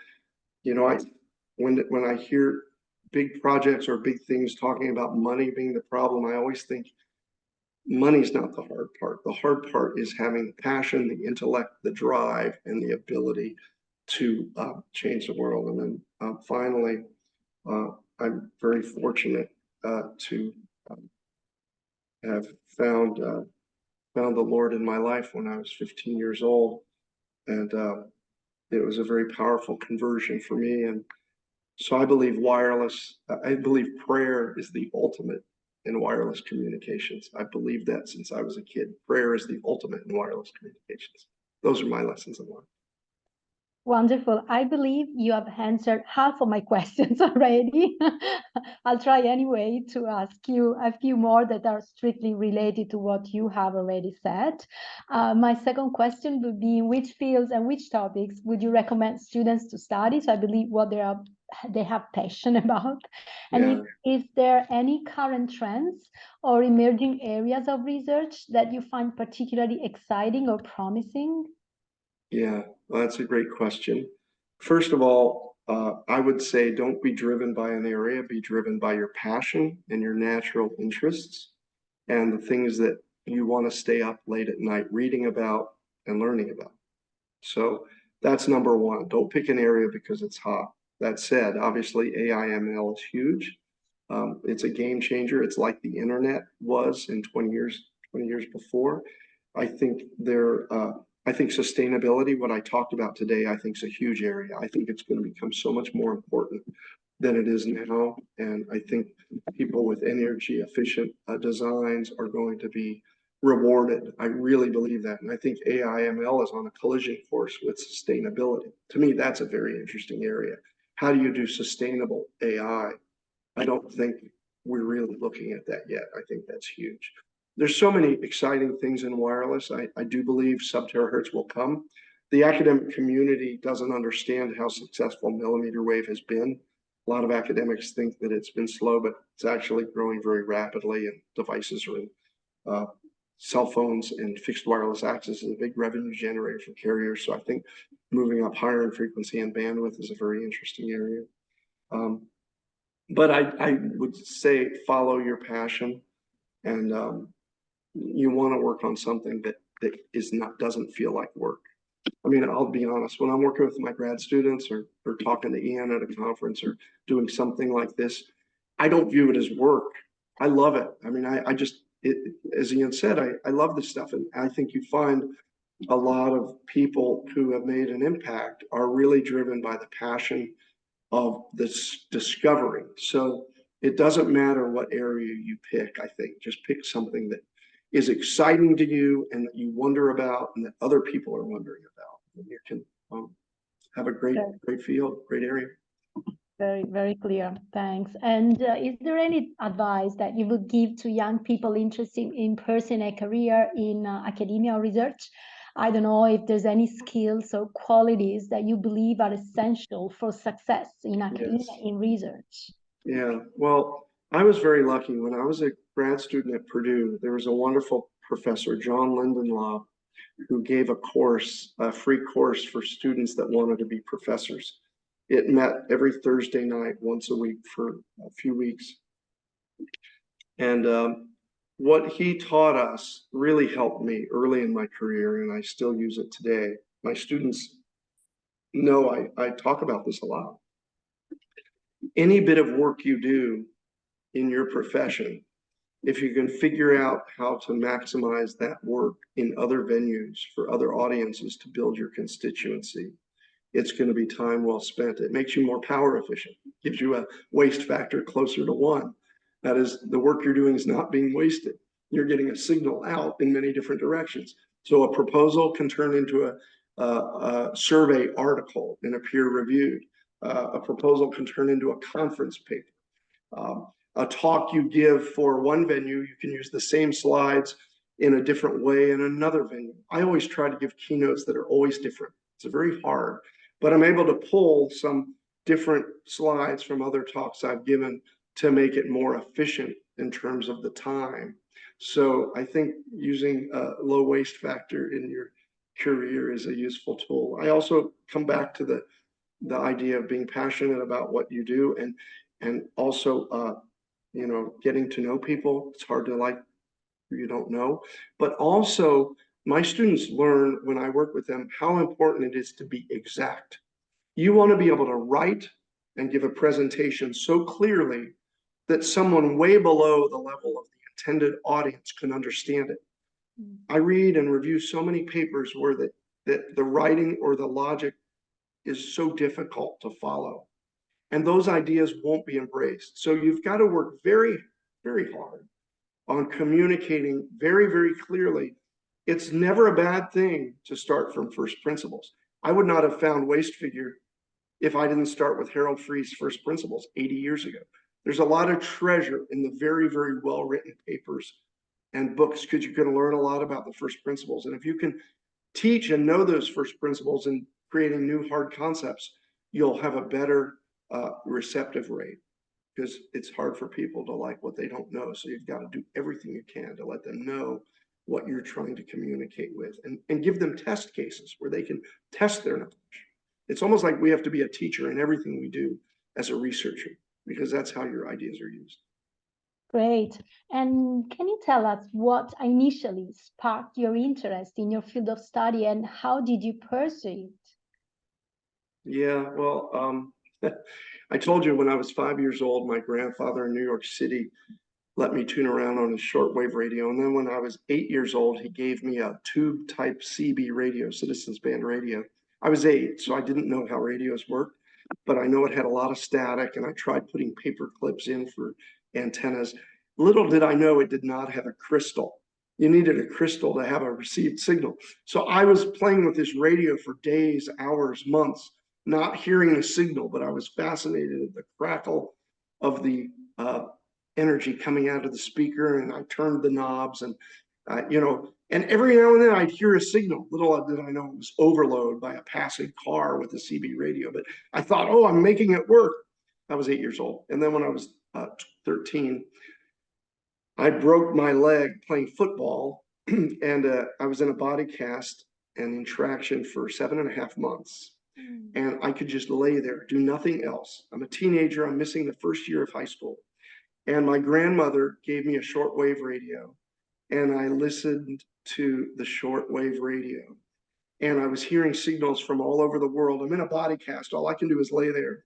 when I hear big projects or big things talking about money being the problem, I always think money's not the hard part. The hard part is having the passion, the intellect, the drive, and the ability to change the world. And then finally, I'm very fortunate to have found the Lord in my life when I was 15 years old, and it was a very powerful conversion for me. And so I believe prayer is the ultimate in wireless communications. I believe that since I was a kid. Prayer is the ultimate in wireless communications. Those are my lessons in life. Wonderful. I believe you have answered half of my questions already. I'll try anyway to ask you a few more that are strictly related to what you have already said. My second question would be, which fields and which topics would you recommend students to study? So I believe what they have passion about. And is there any current trends or emerging areas of research that you find particularly exciting or promising? Yeah, well, that's a great question. First of all, I would say don't be driven by an area, be driven by your passion and your natural interests and the things that you want to stay up late at night reading about and learning about. So that's number one. Don't pick an area because it's hot. That said, obviously AI/ML is huge. It's a game changer. It's like the internet was in 20 years before. I think I think sustainability, what I talked about today, I think is a huge area. I think it's going to become so much more important than it is now. And I think people with energy efficient designs are going to be rewarded. I really believe that. And I think AI/ML is on a collision course with sustainability. To me, that's a very interesting area. How do you do sustainable AI? I don't think we're really looking at that yet. I think that's huge. There's so many exciting things in wireless. I do believe sub-terahertz will come. The academic community doesn't understand how successful millimeter wave has been. A lot of academics think that it's been slow, but it's actually growing very rapidly, and devices are in cell phones, and fixed wireless access is a big revenue generator for carriers. So I think moving up higher in frequency and bandwidth is a very interesting area. But I would say follow your passion, and you want to work on something that doesn't feel like work. I mean, I'll be honest, when I'm working with my grad students or talking to Ian at a conference or doing something like this, I don't view it as work. I love it. I mean, as Ian said, I love this stuff. And I think you find a lot of people who have made an impact are really driven by the passion of this discovery. So it doesn't matter what area you pick, I think. Just pick something that is exciting to you and that you wonder about and that other people are wondering about. And you can have a great field, great area. Very, very clear. Thanks. And is there any advice that you would give to young people interested in pursuing a career in academia or research? I don't know if there's any skills or qualities that you believe are essential for success in academia, in research. Yeah, well, I was very lucky. When I was a grad student at Purdue, there was a wonderful professor, John Lindenlaw, who gave a free course for students that wanted to be professors. It met every Thursday night, once a week for a few weeks. And what he taught us really helped me early in my career, and I still use it today. My students know I talk about this a lot. Any bit of work you do in your profession, if you can figure out how to maximize that work in other venues for other audiences to build your constituency, it's going to be time well spent. It makes you more power efficient, gives you a waste factor closer to 1. That is, the work you're doing is not being wasted. You're getting a signal out in many different directions. So a proposal can turn into survey article in a peer-reviewed. A proposal can turn into a conference paper. A talk you give for one venue, you can use the same slides in a different way in another venue. I always try to give keynotes that are always different. It's very hard, but I'm able to pull some different slides from other talks I've given to make it more efficient in terms of the time. So I think using a low waste factor in your career is a useful tool. I also come back to the idea of being passionate about what you do, and also you know, getting to know people. It's hard to like who you don't know, but also my students learn when I work with them how important it is to be exact. You want to be able to write and give a presentation so clearly that someone way below the level of the intended audience can understand it. I read and review so many papers where the writing or the logic is so difficult to follow, and those ideas won't be embraced. So you've got to work very, very hard on communicating very, very clearly. It's never a bad thing to start from first principles. I would not have found waste figure if I didn't start with Harold Friis' first principles 80 years ago. There's a lot of treasure in the very, very well-written papers and books, because you can learn a lot about the first principles. And if you can teach and know those first principles and creating new hard concepts, you'll have a better receptive rate, because it's hard for people to like what they don't know. So you've got to do everything you can to let them know what you're trying to communicate with, and give them test cases where they can test their knowledge. It's almost like we have to be a teacher in everything we do as a researcher, because that's how your ideas are used. Great. And can you tell us what initially sparked your interest in your field of study, and how did you pursue it? Yeah, well, I told you when I was 5 years old, my grandfather in New York City let me tune around on his shortwave radio. And then when I was 8 years old, he gave me a tube type CB radio, Citizens Band radio. I was 8, so I didn't know how radios worked, but I know it had a lot of static, and I tried putting paper clips in for antennas. Little did I know it did not have a crystal. You needed a crystal to have a received signal. So I was playing with this radio for days, hours, months, not hearing a signal, but I was fascinated at the crackle of the energy coming out of the speaker, and I turned the knobs, and you know, and every now and then I'd hear a signal. Little did I know it was overload by a passing car with a CB radio, but I thought, oh, I'm making it work. I was 8 years old. And then when I was 13, I broke my leg playing football, and I was in a body cast and in traction for 7.5 months. And I could just lay there, do nothing else. I'm a teenager. I'm missing the first year of high school. And my grandmother gave me a shortwave radio, and I listened to the shortwave radio. And I was hearing signals from all over the world. I'm in a body cast. All I can do is lay there.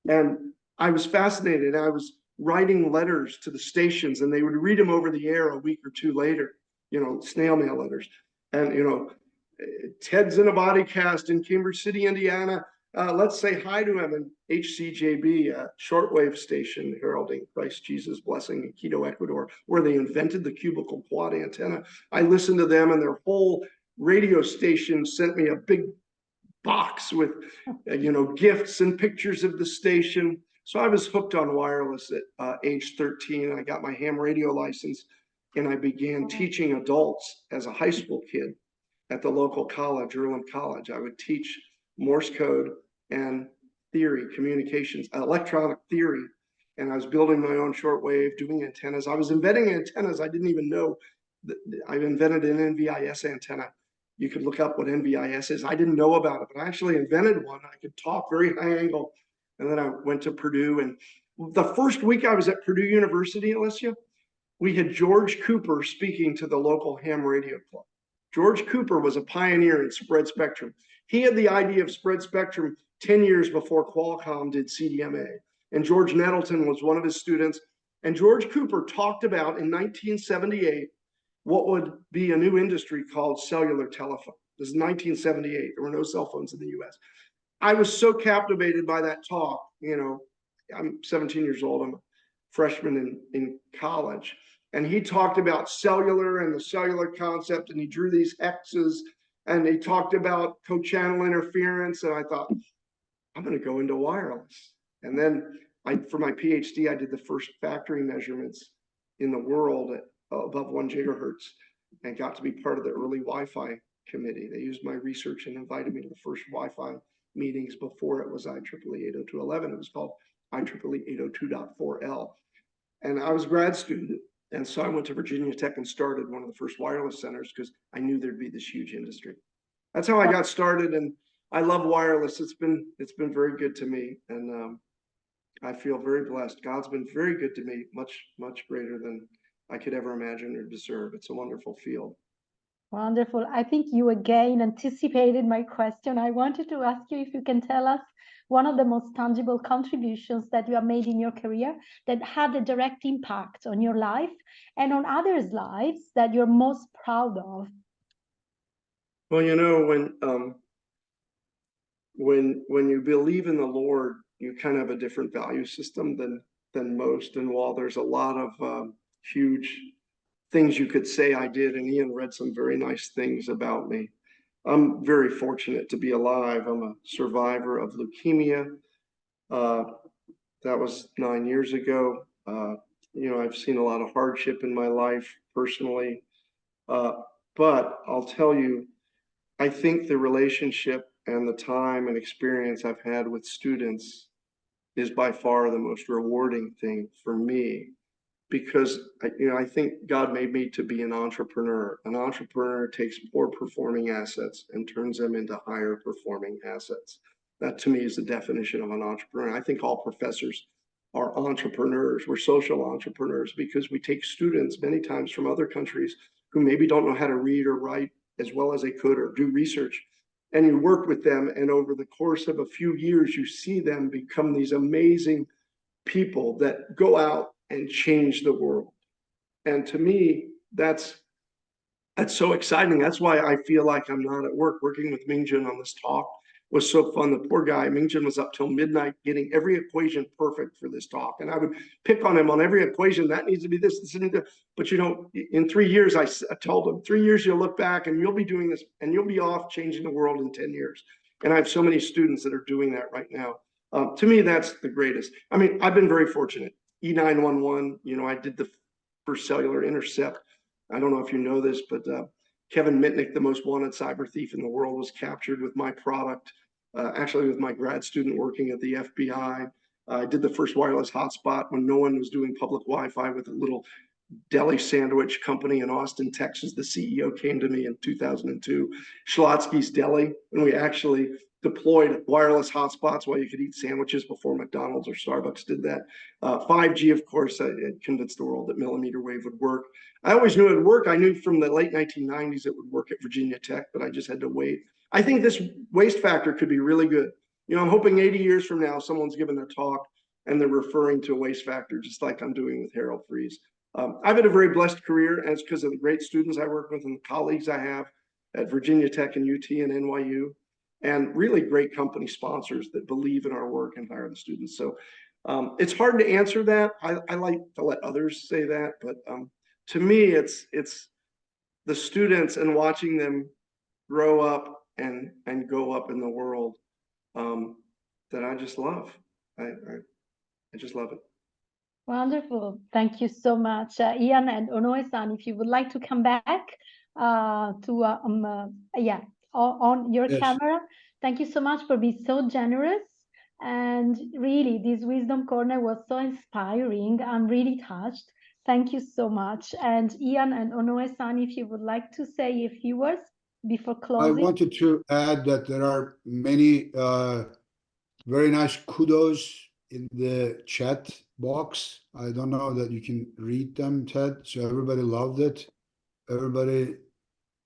And I was fascinated. I was writing letters to the stations, and they would read them over the air a week or two later, you know, snail mail letters. And, you know, Ted's in a body cast in Cambridge City, Indiana. Let's say hi to him. And HCJB, a shortwave station heralding Christ Jesus' blessing in Quito, Ecuador, where they invented the cubical quad antenna. I listened to them, and their whole radio station sent me a big box with, you know, gifts and pictures of the station. So I was hooked on wireless at age 13. I got my ham radio license, and I began teaching adults as a high school kid at the local college, Earlham College. I would teach Morse code and theory, communications, electronic theory. And I was building my own shortwave, doing antennas. I was inventing antennas. I didn't even know that I've invented an NVIS antenna. You could look up what NVIS is. I didn't know about it, but I actually invented one. I could talk very high angle. And then I went to Purdue. And the first week I was at Purdue University, Alicia, we had George Cooper speaking to the local ham radio club. George Cooper was a pioneer in spread spectrum. He had the idea of spread spectrum 10 years before Qualcomm did CDMA. And George Nettleton was one of his students. And George Cooper talked about in 1978 what would be a new industry called cellular telephone. This is 1978. There were no cell phones in the US. I was so captivated by that talk. You know, I'm 17 years old. I'm a freshman in college. And he talked about cellular and the cellular concept, and he drew these hexes and he talked about co-channel interference, and I thought, I'm going to go into wireless. And then for my PhD, I did the first factory measurements in the world at above 1 gigahertz and got to be part of the early Wi-Fi committee. They used my research and invited me to the first Wi-Fi meetings before it was IEEE 802.11. It was called IEEE 802.4L. And I was a grad student. And so I went to Virginia Tech and started one of the first wireless centers because I knew there'd be this huge industry. That's how I got started. And I love wireless. It's been very good to me. And I feel very blessed. God's been very good to me, much, much greater than I could ever imagine or deserve. It's a wonderful field. Wonderful. I think you again anticipated my question. I wanted to ask you if you can tell us one of the most tangible contributions that you have made in your career that had a direct impact on your life and on others' lives that you're most proud of. Well, you know, when you believe in the Lord, you kind of have a different value system than most. And while there's a lot of huge things you could say I did, and Ian read some very nice things about me. I'm very fortunate to be alive. I'm a survivor of leukemia. That was 9 years ago. You know, I've seen a lot of hardship in my life personally. But I'll tell you, I think the relationship and the time and experience I've had with students is by far the most rewarding thing for me. Because I think God made me to be an entrepreneur. An entrepreneur takes poor performing assets and turns them into higher performing assets. That to me is the definition of an entrepreneur. I think all professors are entrepreneurs. We're social entrepreneurs because we take students many times from other countries who maybe don't know how to read or write as well as they could or do research. And you work with them, and over the course of a few years, you see them become these amazing people that go out and change the world. And to me, that's so exciting. That's why I feel like I'm not at work. Working with Mingjun on this talk was so fun. The poor guy, Mingjun, was up till midnight getting every equation perfect for this talk. And I would pick on him on every equation. That needs to be this, and that. But you know, in 3 years, I told him, 3 years, you'll look back and you'll be doing this and you'll be off changing the world in 10 years. And I have so many students that are doing that right now. To me, that's the greatest. I mean, I've been very fortunate. E911, you know, I did the first cellular intercept. I don't know if you know this, but Kevin Mitnick, the most wanted cyber thief in the world, was captured with my product, actually with my grad student working at the FBI. I did the first wireless hotspot when no one was doing public Wi-Fi with a little deli sandwich company in Austin, Texas. The CEO came to me in 2002, Schlotsky's Deli, and we actually deployed wireless hotspots while you could eat sandwiches before McDonald's or Starbucks did that. 5G, of course, it convinced the world that millimeter wave would work. I always knew it would work. I knew from the late 1990s it would work at Virginia Tech, but I just had to wait. I think this waste factor could be really good. You know, I'm hoping 80 years from now, someone's given a talk and they're referring to a waste factor, just like I'm doing with Harold Friis. I've had a very blessed career, and it's because of the great students I work with and the colleagues I have at Virginia Tech and UT and NYU, and really great company sponsors that believe in our work and hire the students. So it's hard to answer that. I like to let others say that, but to me, it's the students and watching them grow up and go up in the world that I just love. I just love it. Wonderful. Thank you so much. Ian and Onoe-san, if you would like to come back on your camera. Thank you so much for being so generous. And really, this Wisdom Corner was so inspiring. I'm really touched. Thank you so much. And Ian and Onoe-san, if you would like to say a few words before closing. I wanted to add that there are many very nice kudos in the chat box. I don't know that you can read them, Ted. So everybody loved it. Everybody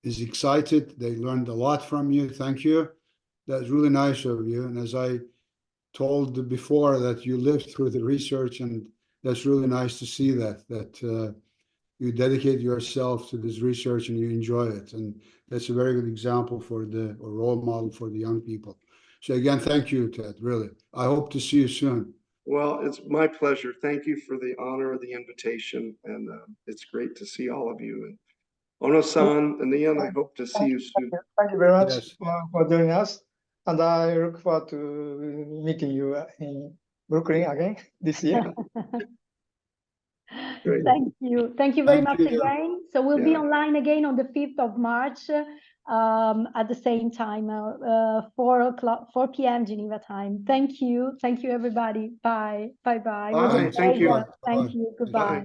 is excited. They learned a lot from you. Thank you. That's really nice of you. And as I told before, that you lived through the research, and that's really nice to see that you dedicate yourself to this research and you enjoy it. And that's a very good example for a role model for the young people. So again, thank you, Ted, really. I hope to see you soon. Well, it's my pleasure. Thank you for the honor of the invitation. And it's great to see all of you. And Ono-san and Ian, I hope to see you soon. Thank you very much Yes. for joining us. And I look forward to meeting you in Brooklyn again this year. Great. Thank you. Thank you very Thank much you. again. So we'll be Yeah. online again on the 5th of March at the same time, 4 p.m. Geneva time. Thank you. Thank you, everybody. Bye. Bye-bye. It was a Bye. Thank you. pleasure. Bye-bye. Thank you. Goodbye.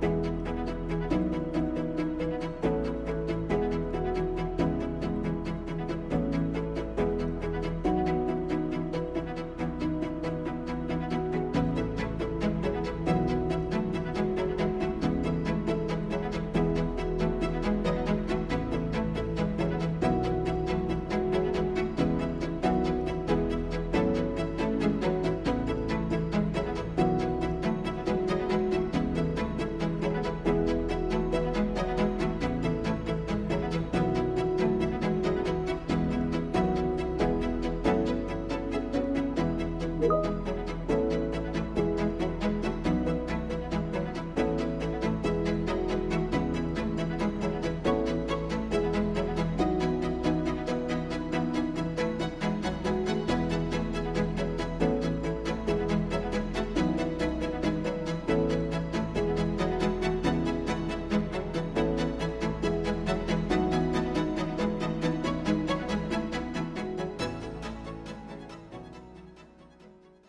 Bye.